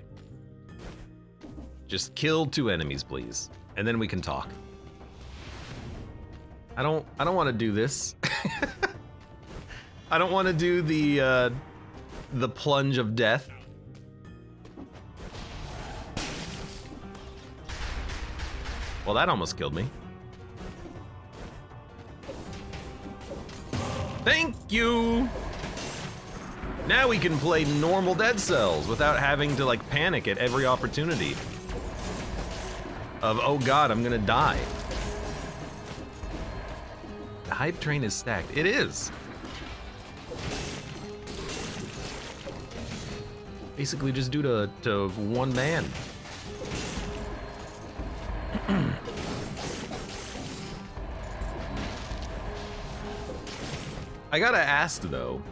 Just kill 2 enemies, please, and then we can talk. I don't want to do this. I don't want to do the plunge of death. Well, that almost killed me. Thank you! Now we can play normal Dead Cells without having to, like, panic at every opportunity of, oh god, I'm gonna die. The hype train is stacked. It is! Basically just due to one man. I gotta ask though,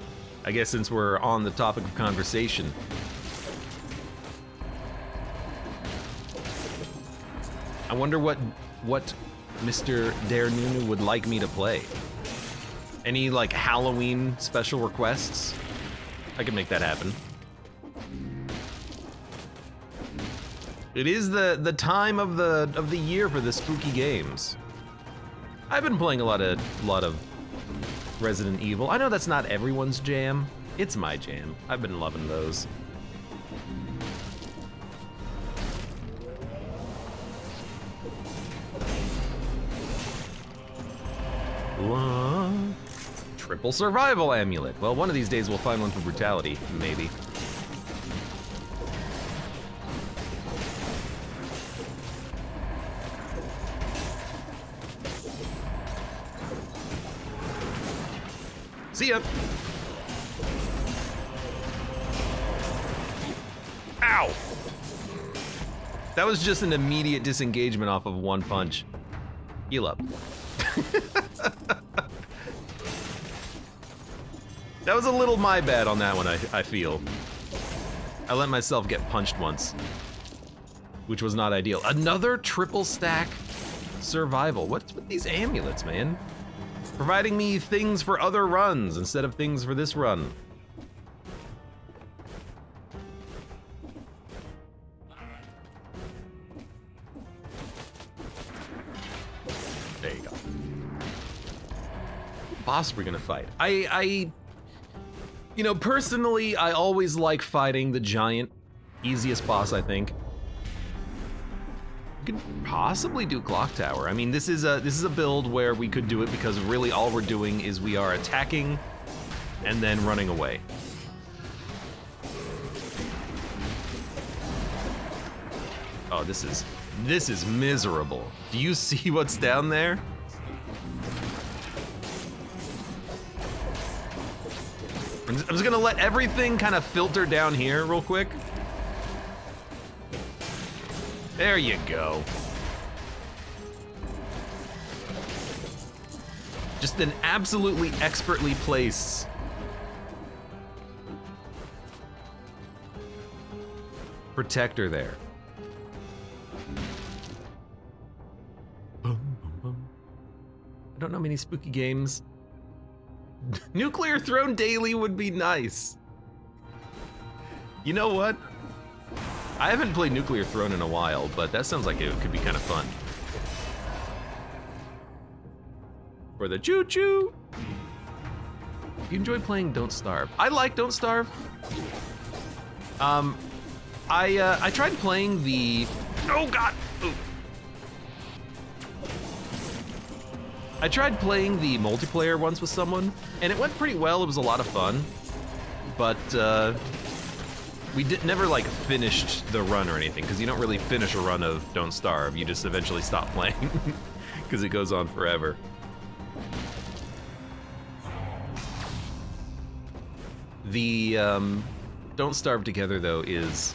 I guess since we're on the topic of conversation, I wonder what Mr. Dare Nunu would like me to play. Any like Halloween special requests? I can make that happen. It is the time of the year for the spooky games. I've been playing a lot of Resident Evil. I know that's not everyone's jam. It's my jam. I've been loving those. What? Triple survival amulet. Well, one of these days we'll find one for brutality, maybe. See ya. Ow! That was just an immediate disengagement off of one punch. Heal up. That was a little my bad on that one, I feel. I let myself get punched once, which was not ideal. Another triple stack survival. What's with these amulets, man? Providing me things for other runs instead of things for this run. There you go. Boss we're gonna fight. You know, personally, I always like fighting the giant. Easiest boss, I think. We could possibly do Clock Tower. I mean, this is a build where we could do it because really all we're doing is we are attacking and then running away. Oh, this is miserable. Do you see what's down there? I'm just gonna let everything kind of filter down here real quick. There you go. Just an absolutely expertly placed protector there. Boom, boom, boom. I don't know many spooky games. Nuclear Throne Daily would be nice. You know what? I haven't played Nuclear Throne in a while, but that sounds like it could be kind of fun. For the choo-choo. If you enjoy playing Don't Starve. I like Don't Starve. I tried playing the... Oh god! Ooh. I tried playing the multiplayer once with someone, and it went pretty well. It was a lot of fun, but we never like finished the run or anything, because you don't really finish a run of Don't Starve. You just eventually stop playing, because it goes on forever. The Don't Starve Together though is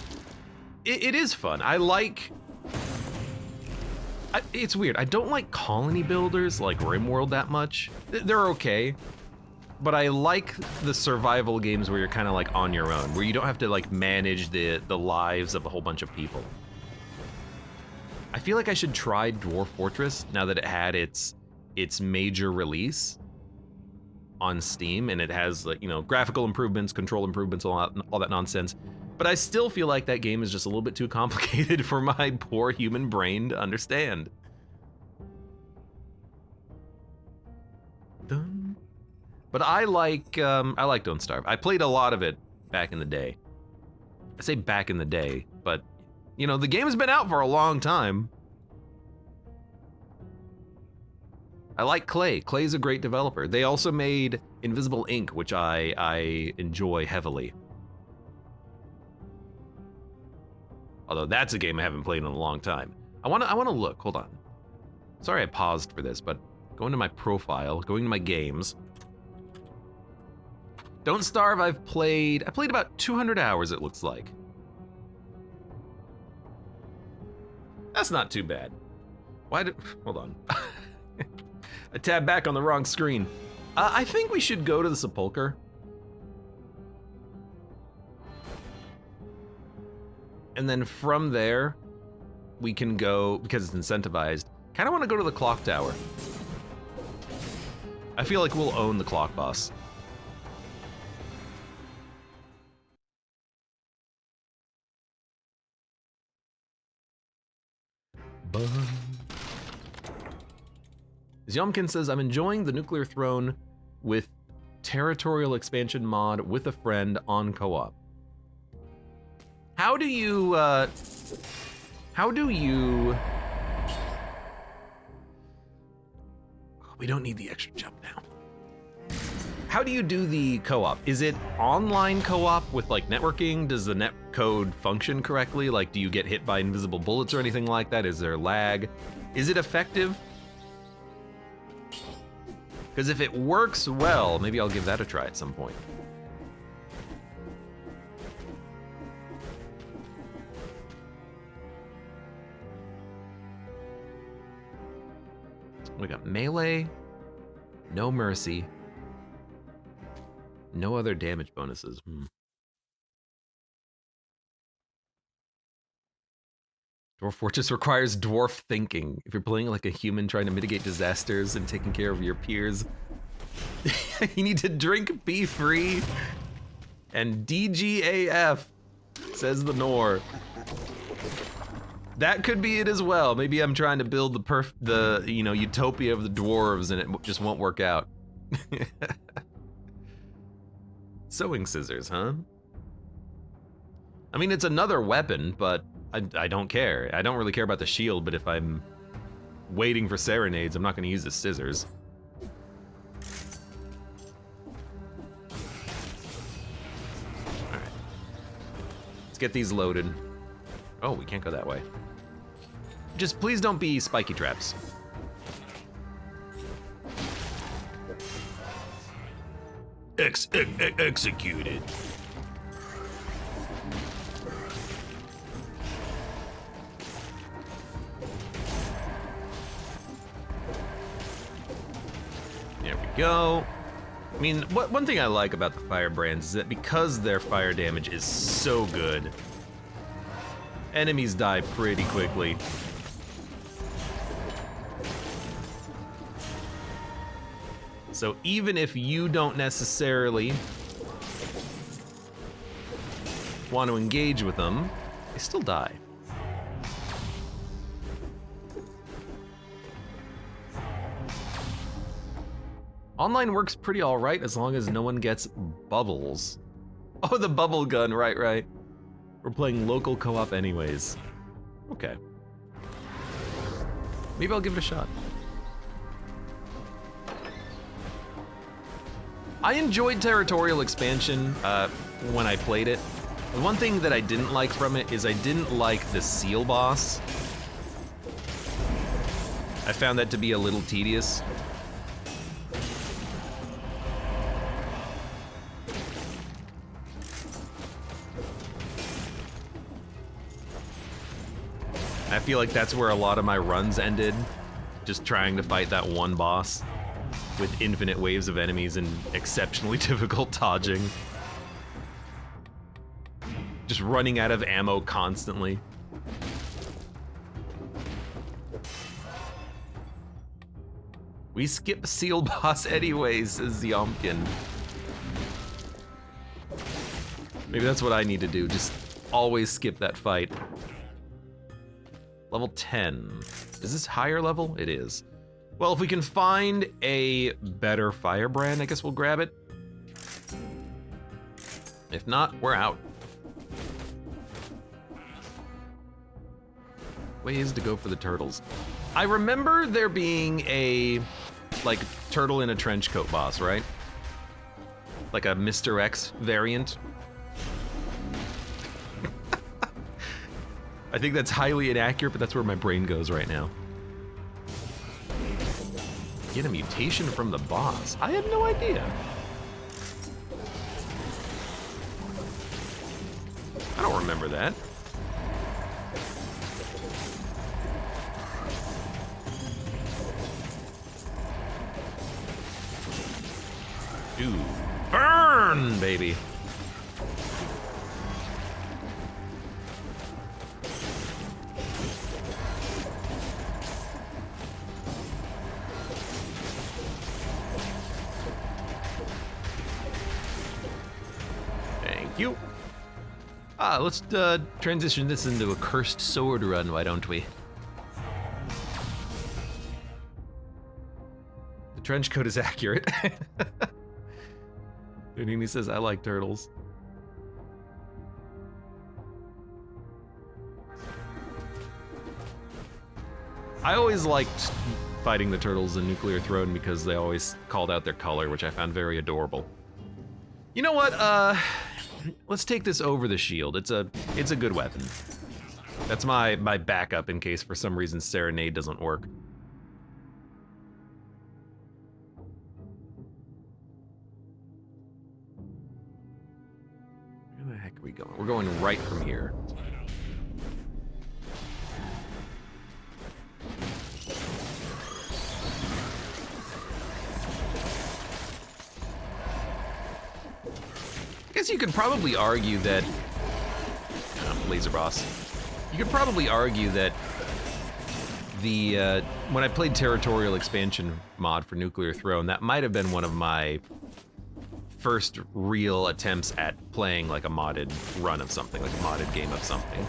it is fun. I like. It's weird. I don't like colony builders like RimWorld that much. They're okay, but I like the survival games where you're kind of like on your own, where you don't have to like manage the lives of a whole bunch of people. I feel like I should try Dwarf Fortress now that it had its major release on Steam, and it has like, you know, graphical improvements, control improvements, all that nonsense. But I still feel like that game is just a little bit too complicated for my poor human brain to understand. Dun. But I like Don't Starve. I played a lot of it back in the day. I say back in the day, but you know, the game has been out for a long time. I like Clay. Clay's a great developer. They also made Invisible Ink, which I enjoy heavily. Although that's a game I haven't played in a long time. I wanna look, hold on. Sorry I paused for this, but going to my profile, going to my games. Don't Starve, I played about 200 hours, it looks like. That's not too bad. Hold on. I tabbed back on the wrong screen. I think we should go to the Sepulcher. And then from there, we can go, because it's incentivized, kind of want to go to the Clock Tower. I feel like we'll own the Clock Boss. Zyomkin says, I'm enjoying the Nuclear Throne with Territorial Expansion mod with a friend on co-op. How do you, we don't need the extra jump now. How do you do the co-op? Is it online co-op with like networking? Does the net code function correctly? Like, do you get hit by invisible bullets or anything like that? Is there lag? Is it effective? Because if it works well, maybe I'll give that a try at some point. We got melee, no mercy, no other damage bonuses. Dwarf Fortress requires dwarf thinking. If you're playing like a human trying to mitigate disasters and taking care of your peers, you need to drink, be free, and DGAF, says the Nor. That could be it as well. Maybe I'm trying to build the utopia of the dwarves and it just won't work out. Sewing scissors, huh? I mean, it's another weapon, but I don't care. I don't really care about the shield, but if I'm waiting for serenades, I'm not gonna use the scissors. All right. Let's get these loaded. Oh, we can't go that way. Just please don't be spiky traps. Executed. There we go. I mean, one thing I like about the firebrands is that because their fire damage is so good, enemies die pretty quickly. So even if you don't necessarily want to engage with them, they still die. Online works pretty all right as long as no one gets bubbles. Oh, the bubble gun, right. We're playing local co-op anyways. Okay. Maybe I'll give it a shot. I enjoyed Territorial Expansion when I played it. The one thing that I didn't like from it is I didn't like the seal boss. I found that to be a little tedious. I feel like that's where a lot of my runs ended, just trying to fight that one boss with infinite waves of enemies and exceptionally difficult dodging. Just running out of ammo constantly. We skip seal boss anyways, says Yomkin. Maybe that's what I need to do, just always skip that fight. Level 10. Is this higher level? It is. Well, if we can find a better firebrand, I guess we'll grab it. If not, we're out. Ways to go for the turtles. I remember there being a, like, turtle in a trench coat boss, right? Like a Mr. X variant. I think that's highly inaccurate, but that's where my brain goes right now. Get a mutation from the boss. I had no idea. I don't remember that. Dude, burn, baby. You. Let's transition this into a cursed sword run, why don't we? The trench coat is accurate. Donini says, I like turtles. I always liked fighting the turtles in Nuclear Throne because they always called out their color, which I found very adorable. You know what, let's take this over the shield. It's a good weapon. That's my backup in case for some reason Serenade doesn't work. Where the heck are we going? We're going right from here. guess you could probably argue that, Laser Boss. You could probably argue that the, when I played Territorial Expansion mod for Nuclear Throne, that might have been one of my first real attempts at playing like a modded run of something, like a modded game of something.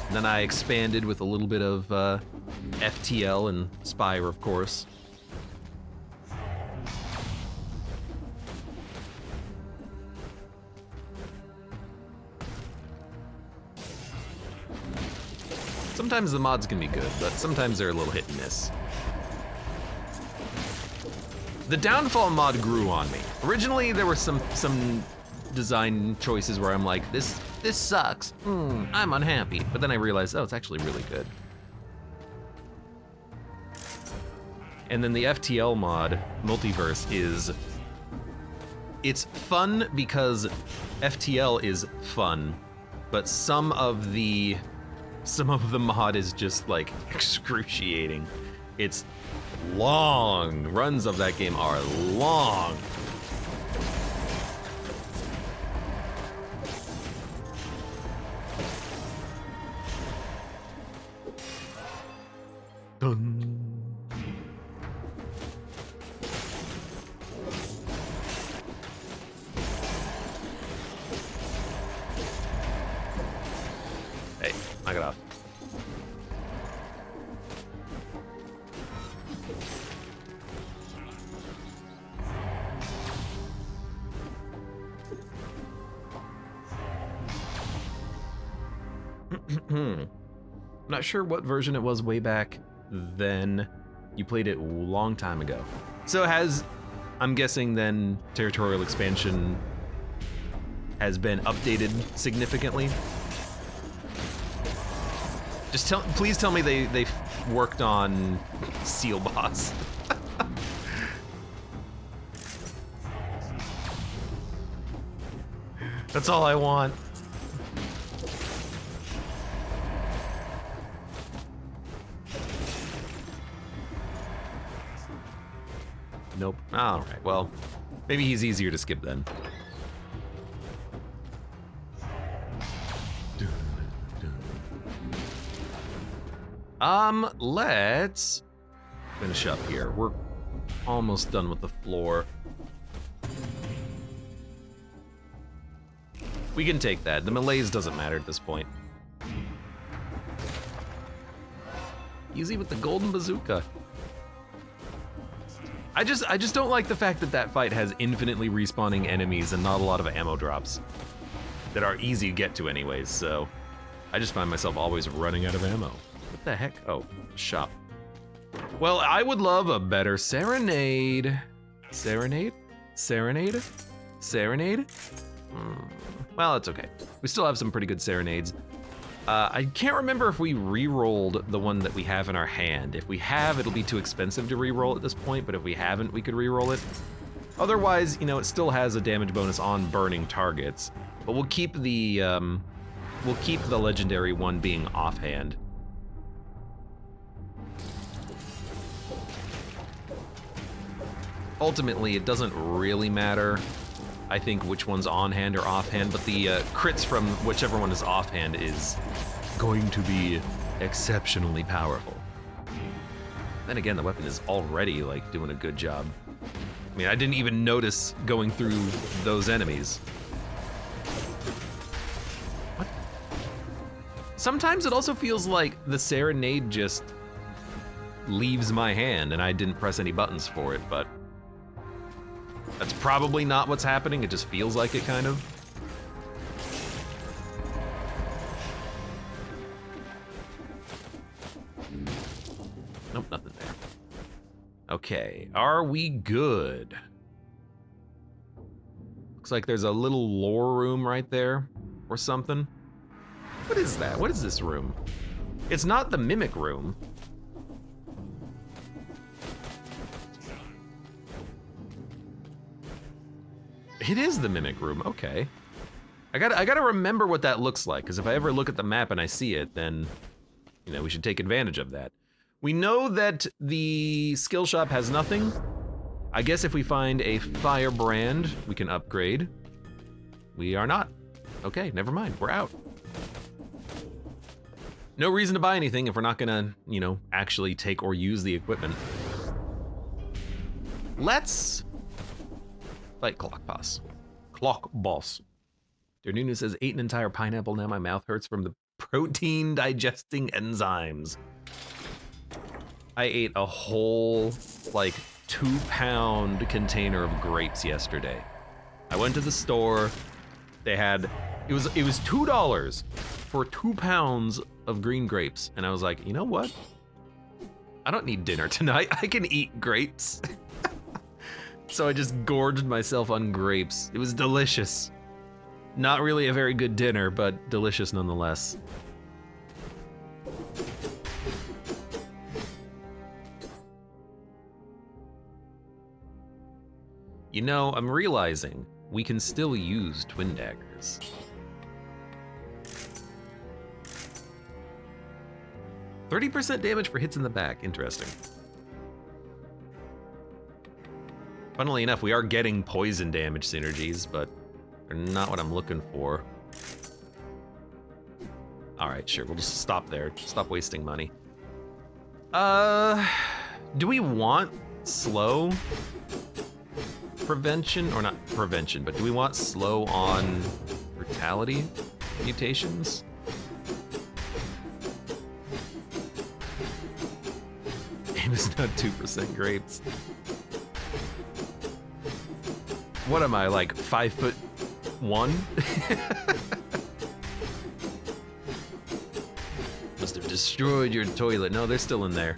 And then I expanded with a little bit of FTL and Spire, of course. Sometimes the mods can be good, but sometimes they're a little hit and miss. The Downfall mod grew on me. Originally, there were some design choices where I'm like, this sucks. I'm unhappy. But then I realized, oh, it's actually really good. And then the FTL mod, Multiverse, it's fun because FTL is fun, but some of the mod is just like excruciating. It's long. Runs of that game are long. Dun. Hey, knock it off. I'm not sure what version it was way back then. You played it a long time ago. So I'm guessing then Territorial Expansion has been updated significantly. Just please tell me they worked on Seal Boss. That's all I want. Nope. All right, well, maybe he's easier to skip then. Let's finish up here. We're almost done with the floor. We can take that. The malaise doesn't matter at this point. Easy with the golden bazooka. I just don't like the fact that fight has infinitely respawning enemies and not a lot of ammo drops that are easy to get to anyways, so I just find myself always running out of ammo. What the heck? Oh, shop. Well, I would love a better serenade. Serenade? Serenade? Serenade? Well, it's okay. We still have some pretty good serenades. I can't remember if we re-rolled the one that we have in our hand. If we have, it'll be too expensive to re-roll at this point, but if we haven't, we could re-roll it. Otherwise, you know, it still has a damage bonus on burning targets, but we'll keep the legendary one being offhand. Ultimately, it doesn't really matter, I think, which one's on hand or offhand, but the crits from whichever one is offhand is going to be exceptionally powerful. Then again, the weapon is already like doing a good job. I mean, I didn't even notice going through those enemies. What? Sometimes it also feels like the serenade just leaves my hand and I didn't press any buttons for it, but that's probably not what's happening. It just feels like it, kind of. Nope, nothing there. Okay, are we good? Looks like there's a little lore room right there, or something. What is that? What is this room? It's not the mimic room. It is the mimic room, okay. I gotta remember what that looks like, because if I ever look at the map and I see it, then, you know, we should take advantage of that. We know that the skill shop has nothing. I guess if we find a firebrand, we can upgrade. We are not. Okay, never mind, we're out. No reason to buy anything if we're not gonna, you know, actually take or use the equipment. Let's fight Clock Boss. Clock Boss. Dernunu says, ate an entire pineapple, now my mouth hurts from the protein digesting enzymes. I ate a whole, like, 2-pound container of grapes yesterday. I went to the store, they had, it was $2 for 2 pounds of green grapes. And I was like, you know what? I don't need dinner tonight, I can eat grapes. So I just gorged myself on grapes. It was delicious. Not really a very good dinner, but delicious nonetheless. You know, I'm realizing we can still use twin daggers. %30 damage for hits in the back, interesting. Funnily enough, we are getting poison damage synergies, but they're not what I'm looking for. All right, sure, we'll just stop there. Stop wasting money. Do we want slow prevention? Or not prevention, but do we want slow on brutality mutations? Aim is not 2% grapes. What am I, like 5'1"? Must have destroyed your toilet. No, they're still in there.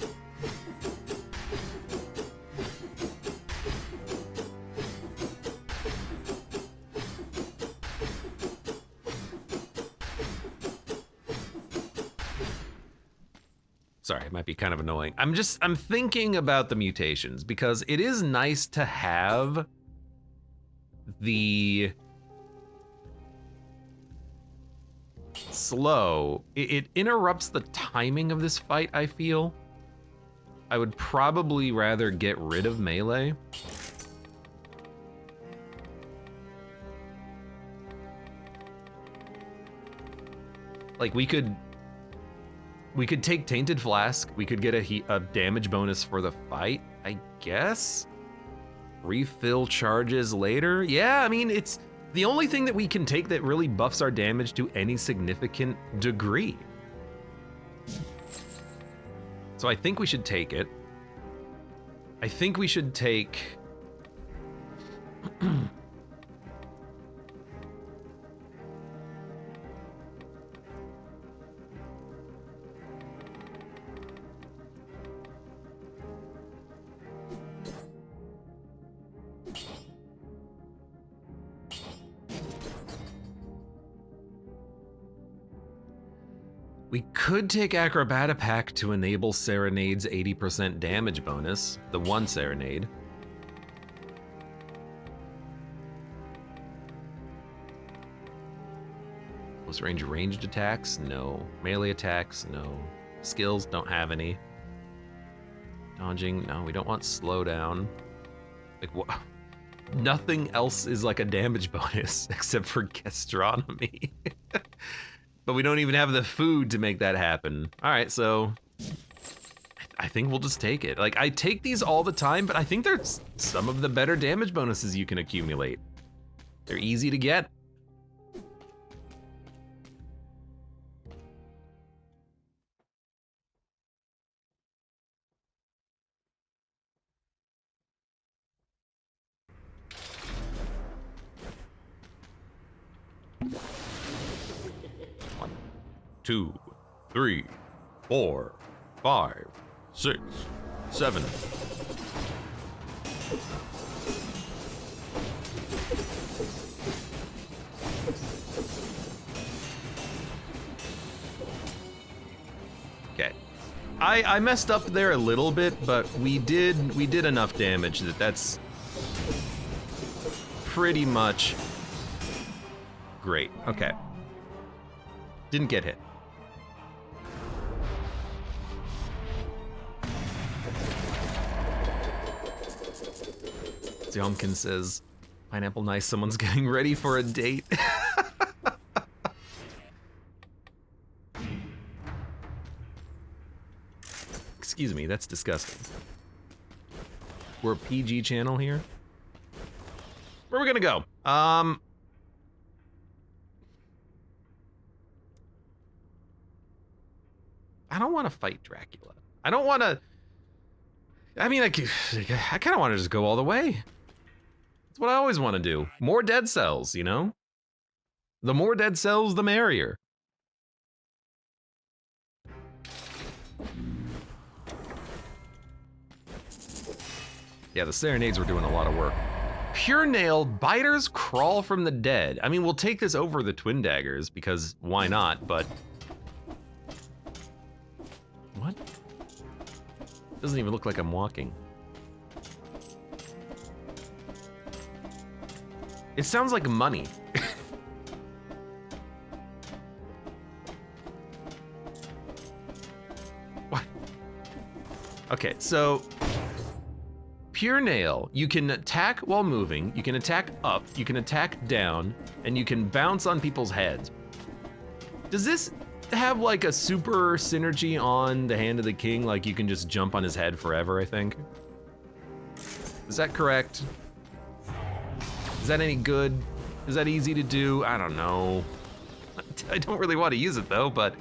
Sorry, it might be kind of annoying. I'm thinking about the mutations because it is nice to have the slow. It interrupts the timing of this fight, I feel. I would probably rather get rid of melee. Like we could take Tainted Flask, we could get a damage bonus for the fight, I guess? Refill charges later? Yeah, I mean, it's the only thing that we can take that really buffs our damage to any significant degree. So I think we should take it. I think we should take... We could take Acrobata Pack to enable Serenade's 80% damage bonus, the one Serenade. Close range ranged attacks? No. Melee attacks? No. Skills? Don't have any. Dodging? No, we don't want slowdown. Like, what? Nothing else is like a damage bonus except for gastronomy. But we don't even have the food to make that happen. All right, so I think we'll just take it. Like, I take these all the time, but I think they're some of the better damage bonuses you can accumulate. They're easy to get. One, 2, 3, 4, 5, 6, 7. Okay. I messed up there a little bit, but we did enough damage that's pretty much great. Okay. Didn't get hit. Zyomkin says, Pineapple nice, someone's getting ready for a date. Excuse me, that's disgusting. We're a PG channel here. Where are we gonna go? I don't want to fight Dracula. I don't want to. I mean, I kind of want to just go all the way. That's what I always want to do. More dead cells, you know? The more dead cells, the merrier. Yeah, the serenades were doing a lot of work. Pure nail, biters crawl from the dead. I mean, we'll take this over the twin daggers because why not, but. What? Doesn't even look like I'm walking. It sounds like money. What? Okay, so pure nail, you can attack while moving, you can attack up, you can attack down, and you can bounce on people's heads. Does this have like a super synergy on the Hand of the King? Like you can just jump on his head forever, I think. Is that correct? Is that any good? Is that easy to do? I don't know. I don't really want to use it though, but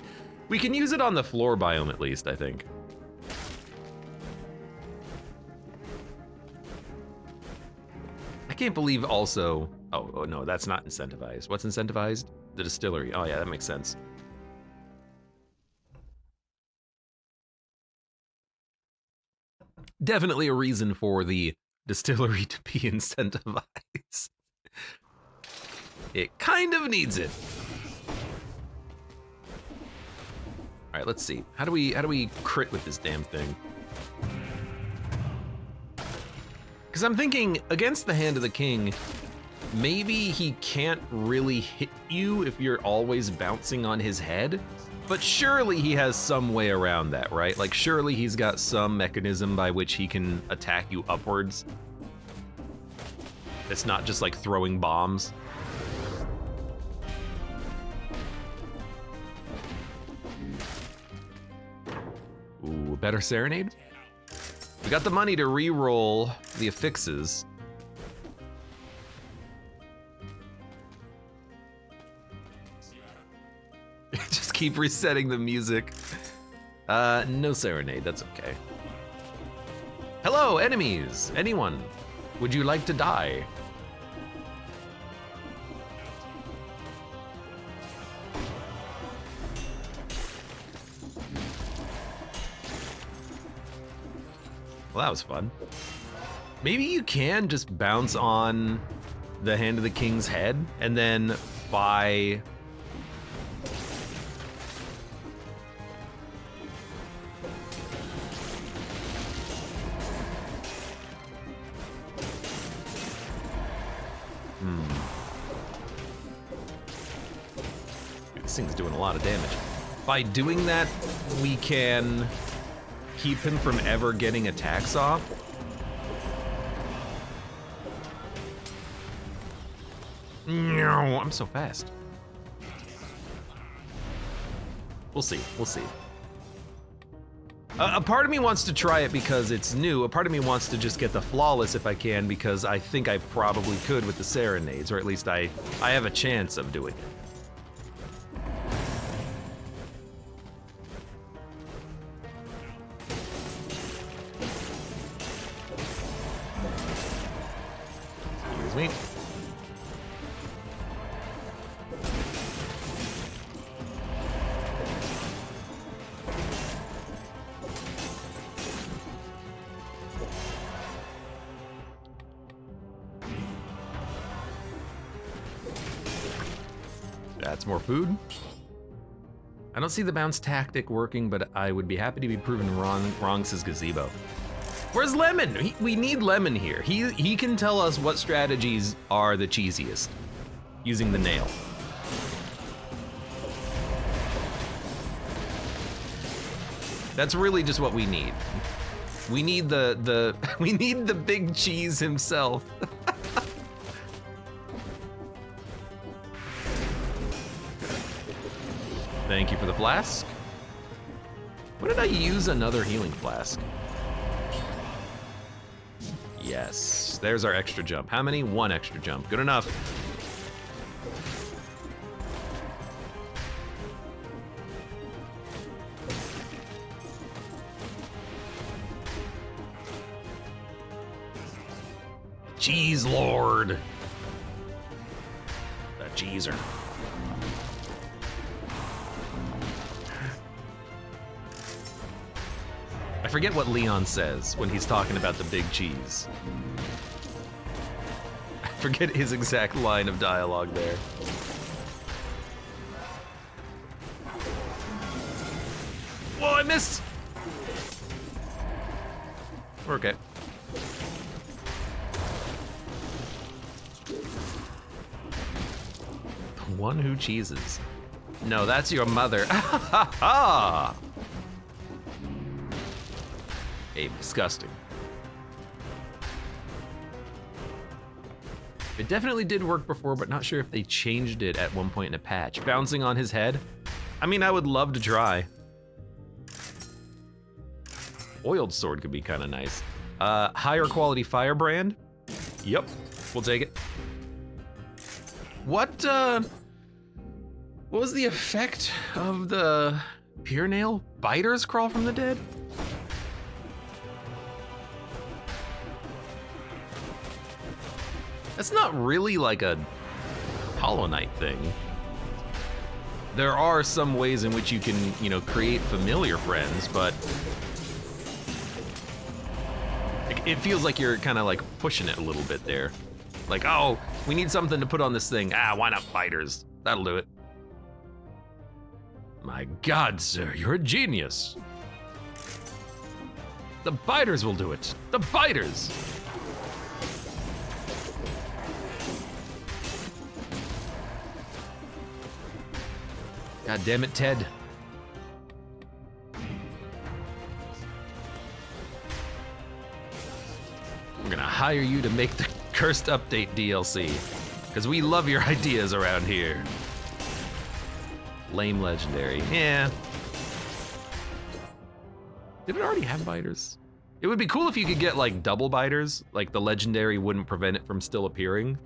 we can use it on the floor biome at least, I think. I can't believe also, oh no, that's not incentivized. What's incentivized? The distillery. Oh yeah, that makes sense. Definitely a reason for the distillery to be incentivized. It kind of needs it. All right, let's see. How do we crit with this damn thing? Because I'm thinking against the Hand of the King, maybe he can't really hit you if you're always bouncing on his head. But surely he has some way around that, right? Like surely he's got some mechanism by which he can attack you upwards. It's not just like throwing bombs. Ooh, better serenade? We got the money to re-roll the affixes. Just keep resetting the music. No serenade, that's okay. Hello, enemies. Anyone? Would you like to die? Well, that was fun. Maybe you can just bounce on the Hand of the King's head and then by this thing's doing a lot of damage. By doing that, we can keep him from ever getting attacks off. No, I'm so fast. We'll see, we'll see. A part of me wants to try it because it's new. A part of me wants to just get the flawless if I can because I think I probably could with the serenades, or at least I have a chance of doing it. Excuse me. That's more food. I don't see the bounce tactic working, but I would be happy to be proven wrong, says Gazebo. Where's Lemon? We need Lemon here. He can tell us what strategies are the cheesiest using the nail. That's really just what we need. We need we need the big cheese himself. flask? When did I use another healing flask? Yes, there's our extra jump. How many? 1 extra jump, good enough. Cheese Lord. The cheeser. I forget what Leon says when he's talking about the big cheese. I forget his exact line of dialogue there. Whoa, I missed! We're okay. The one who cheeses. No, that's your mother. Ha ha! Abe, disgusting. It definitely did work before, but not sure if they changed it at one point in a patch. Bouncing on his head? I mean, I would love to try. Oiled sword could be kind of nice. Higher quality firebrand? Yep, we'll take it. What was the effect of the pure nail biters crawl from the dead? That's not really like a Hollow Knight thing. There are some ways in which you can, you know, create familiar friends, but it feels like you're kind of like pushing it a little bit there. Like, oh, we need something to put on this thing. Ah, why not biters? That'll do it. My God, sir, you're a genius. The biters will do it. The biters. God damn it, Ted. We're gonna hire you to make the Cursed Update DLC, because we love your ideas around here. Lame legendary, yeah. Did it already have biters? It would be cool if you could get like double biters, like the legendary wouldn't prevent it from still appearing.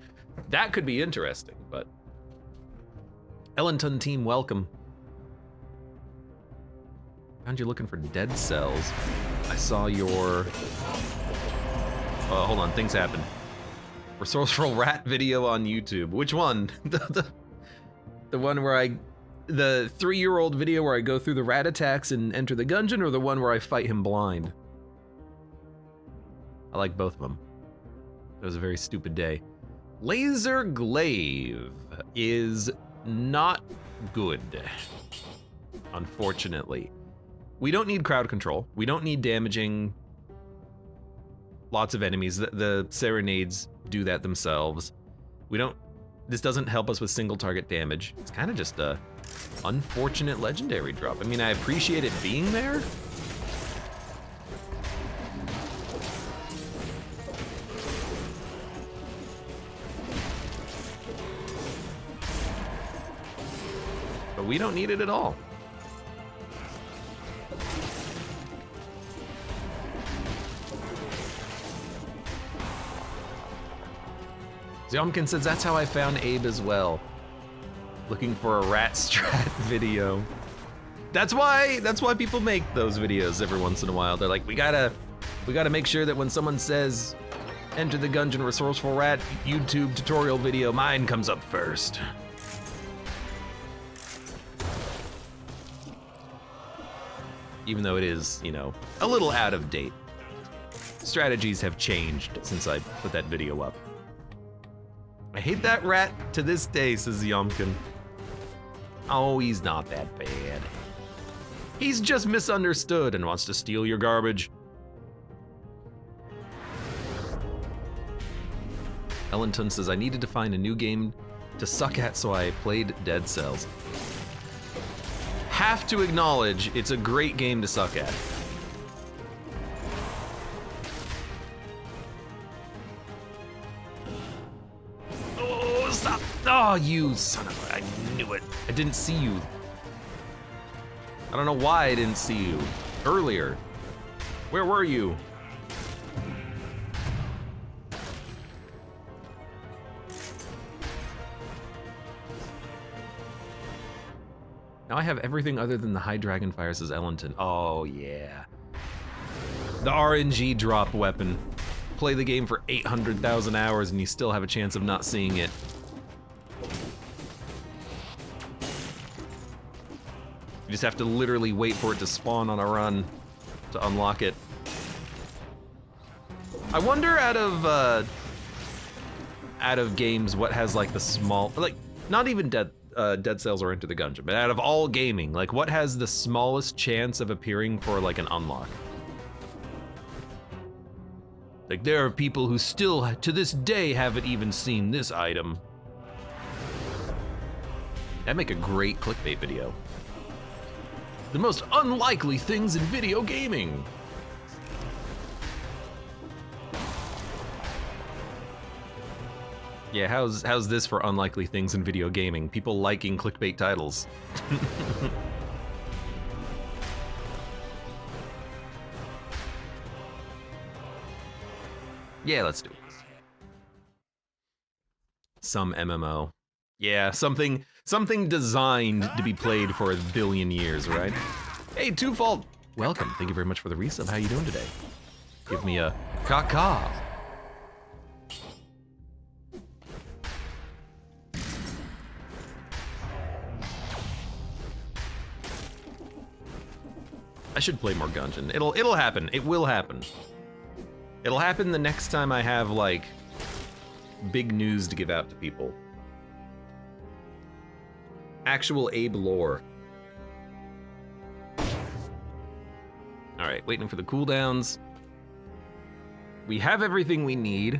That could be interesting, but Ellenton team, welcome. Found you looking for dead cells. I saw your, hold on, things happen. Resourceful rat video on YouTube. Which one? the one where the 3-year-old video where I go through the rat attacks and enter the dungeon, or the one where I fight him blind? I like both of them. It was a very stupid day. Laser Glaive is not good, unfortunately. We don't need crowd control. We don't need damaging lots of enemies. The Serenades do that themselves. This doesn't help us with single target damage. It's kind of just a unfortunate legendary drop. I mean, I appreciate it being there. But we don't need it at all. Zomkin says that's how I found Abe as well. Looking for a rat strat video. That's why people make those videos every once in a while. They're like, we gotta make sure that when someone says enter the Gungeon Resourceful Rat YouTube tutorial video, mine comes up first. Even though it is, you know, a little out of date. Strategies have changed since I put that video up. I hate that rat to this day, says Yomkin. Oh, he's not that bad. He's just misunderstood and wants to steal your garbage. Ellenton says, I needed to find a new game to suck at, so I played Dead Cells. Have to acknowledge, it's a great game to suck at. Oh, you son of a... I knew it. I didn't see you. I don't know why I didn't see you earlier. Where were you? Now I have everything other than the High Dragonfire, says Ellenton. Oh yeah. The RNG drop weapon. Play the game for 800,000 hours and you still have a chance of not seeing it. You just have to literally wait for it to spawn on a run to unlock it. I wonder out of games what has like the small, like not even Dead Cells or Enter the Gungeon, but out of all gaming, like what has the smallest chance of appearing for like an unlock? Like there are people who still to this day haven't even seen this item. That'd make a great clickbait video. The most unlikely things in video gaming. Yeah, how's this for unlikely things in video gaming? People liking clickbait titles. Yeah, let's do it. Some MMO. Yeah, something designed to be played for a billion years, right? Hey, Twofold, welcome. Thank you very much for the resub. How you doing today? Give me a caca. I should play more Gungeon. It'll happen. It will happen. It'll happen the next time I have like big news to give out to people. Actual Abe lore. All right, waiting for the cooldowns. We have everything we need.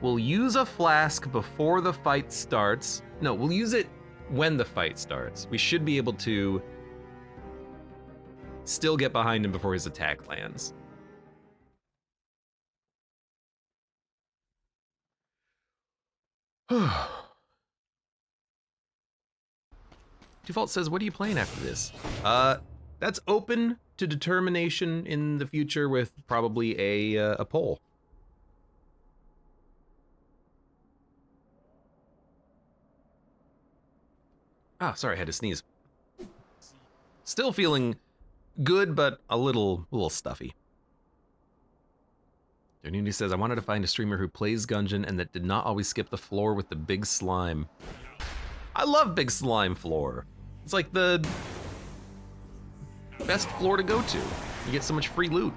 We'll use a flask before the fight starts. No, we'll use it when the fight starts. We should be able to still get behind him before his attack lands. Default says, what are you playing after this? That's open to determination in the future with probably a poll. Ah, sorry, I had to sneeze. Still feeling good, but a little stuffy. Donuni says, I wanted to find a streamer who plays Gungeon and that did not always skip the floor with the big slime. I love big slime floor. It's like the best floor to go to. You get so much free loot.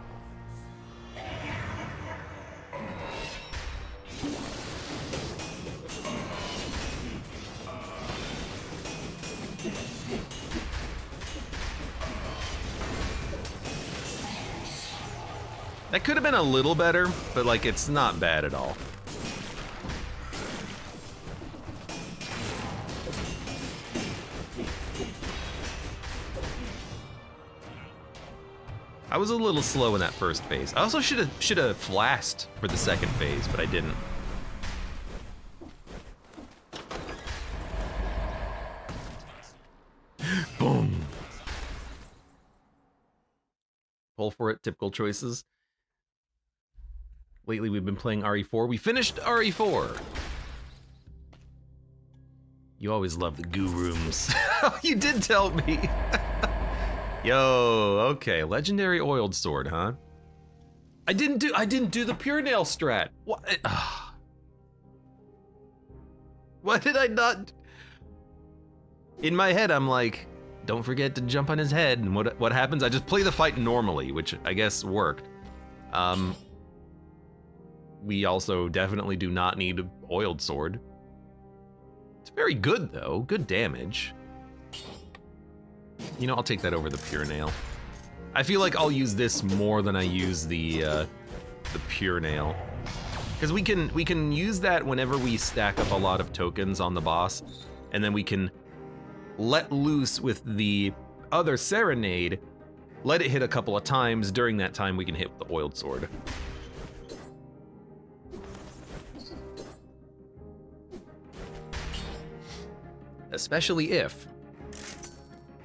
That could have been a little better, but like it's not bad at all. I was a little slow in that first phase. I also should have flashed for the second phase, but I didn't. Boom. Pull for it, typical choices. Lately we've been playing RE4. We finished RE4. You always love the goo rooms. You did tell me. Yo, okay, legendary oiled sword, huh? I didn't do the pure nail strat. What? Why did I not? In my head, I'm like, don't forget to jump on his head. And what happens? I just play the fight normally, which I guess worked. We also definitely do not need an oiled sword. It's very good though, good damage. You know, I'll take that over the pure nail. I feel like I'll use this more than I use the pure nail. Because we can use that whenever we stack up a lot of tokens on the boss, and then we can let loose with the other Serenade, let it hit a couple of times. During that time, we can hit with the oiled sword. Especially if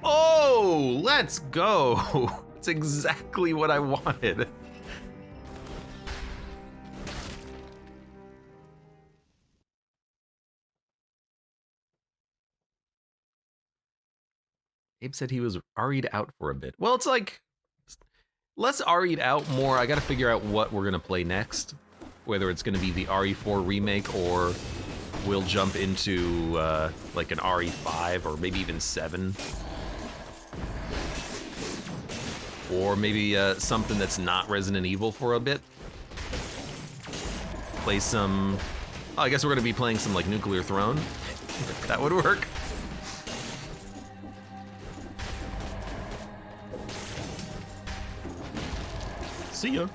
Oh, let's go. It's exactly what I wanted. Abe said he was RE'd out for a bit. Well, it's like, less RE'd out, more I gotta figure out what we're gonna play next. Whether it's gonna be the RE4 remake or we'll jump into like an RE5 or maybe even 7. Or maybe something that's not Resident Evil for a bit. Play some, oh, I guess we're gonna be playing some like Nuclear Throne. That would work. See ya.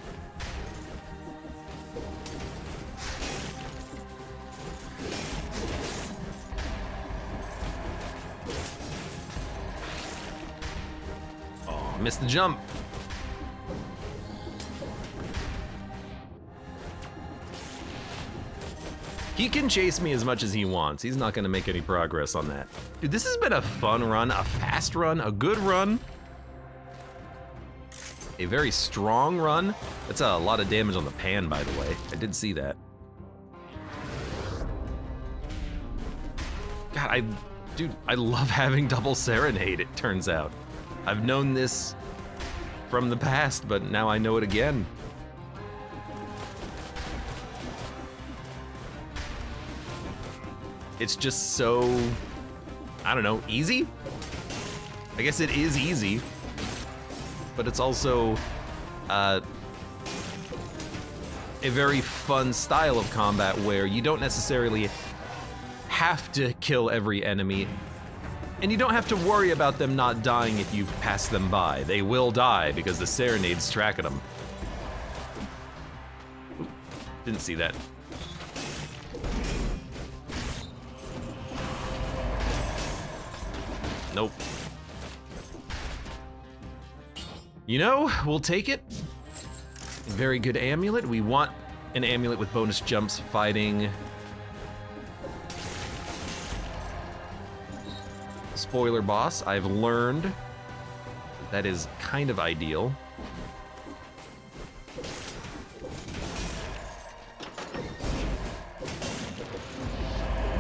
Oh, missed the jump. He can chase me as much as he wants. He's not gonna make any progress on that. Dude, this has been a fun run, a fast run, a good run. A very strong run. That's a lot of damage on the pan, by the way. I did see that. God, dude, I love having double serenade, it turns out. I've known this from the past, but now I know it again. It's just so, I don't know, easy? I guess it is easy. But it's also a very fun style of combat where you don't necessarily have to kill every enemy, and you don't have to worry about them not dying if you pass them by. They will die because the Serenade's tracking them. Ooh, didn't see that. Nope. You know, we'll take it. Very good amulet. We want an amulet with bonus jumps fighting. Spoiler boss, I've learned that is kind of ideal.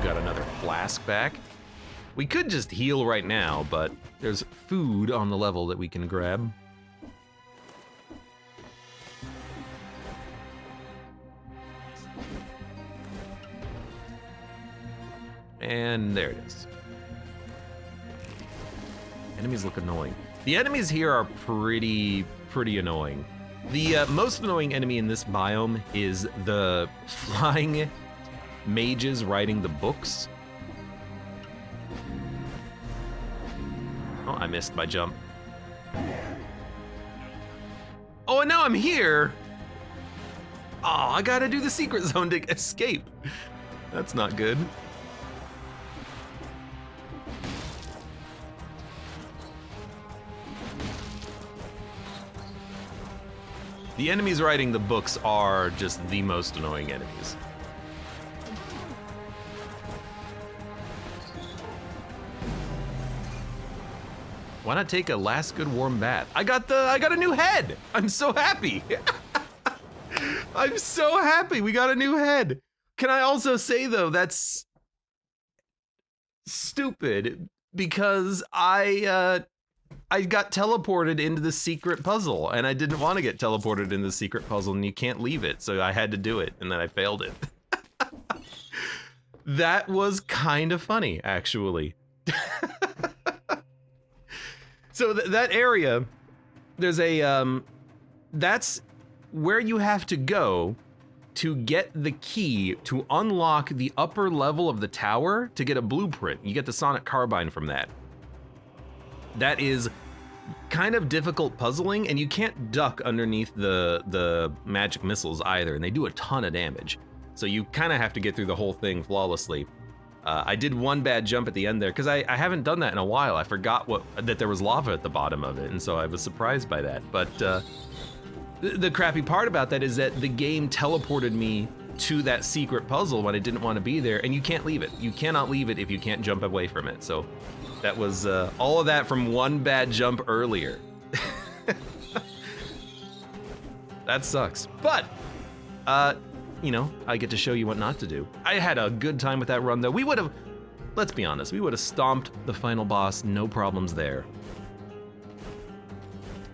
Got another flask back. We could just heal right now, but there's food on the level that we can grab. And there it is. Enemies look annoying. The enemies here are pretty annoying. The most annoying enemy in this biome is the flying mages riding the books. Oh, I missed my jump. Oh, and now I'm here. Oh, I gotta do the secret zone to escape. That's not good. The enemies riding the books are just the most annoying enemies. Why not take a last good warm bath? I got a new head. I'm so happy. I'm so happy we got a new head. Can I also say though, that's stupid because I got teleported into the secret puzzle and I didn't want to get teleported into the secret puzzle and you can't leave it. So I had to do it and then I failed it. That was kind of funny, actually. So that area, there's a, that's where you have to go to get the key to unlock the upper level of the tower to get a blueprint. You get the sonic carbine from that. That is kind of difficult puzzling, and you can't duck underneath the magic missiles either, and they do a ton of damage. So you kind of have to get through the whole thing flawlessly. I did one bad jump at the end there, because I haven't done that in a while. I forgot that there was lava at the bottom of it, and so I was surprised by that. But the crappy part about that is that the game teleported me to that secret puzzle when I didn't want to be there, and you can't leave it. You cannot leave it if you can't jump away from it. So That was all of that from one bad jump earlier. That sucks. But, you know, I get to show you what not to do. I had a good time with that run, though. We would have, let's be honest, we would have stomped the final boss, no problems there.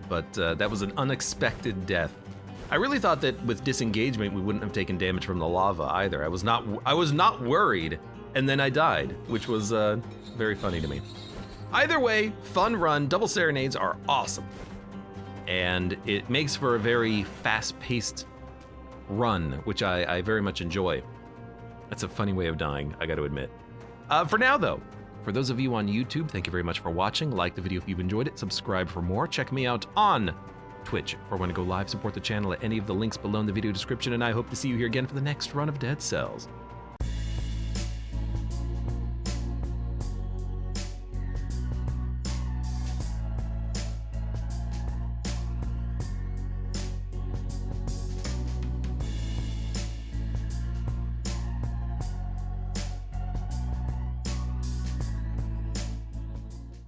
But that was an unexpected death. I really thought that with disengagement, we wouldn't have taken damage from the lava either. I was not worried, and then I died, which was very funny to me. Either way, fun run. Double serenades are awesome. And it makes for a very fast-paced run, which I very much enjoy. That's a funny way of dying, I gotta admit. For now, though, for those of you on YouTube, thank you very much for watching. Like the video if you've enjoyed it, subscribe for more. Check me out on Twitch for when I go live. Support the channel at any of the links below in the video description, and I hope to see you here again for the next run of Dead Cells.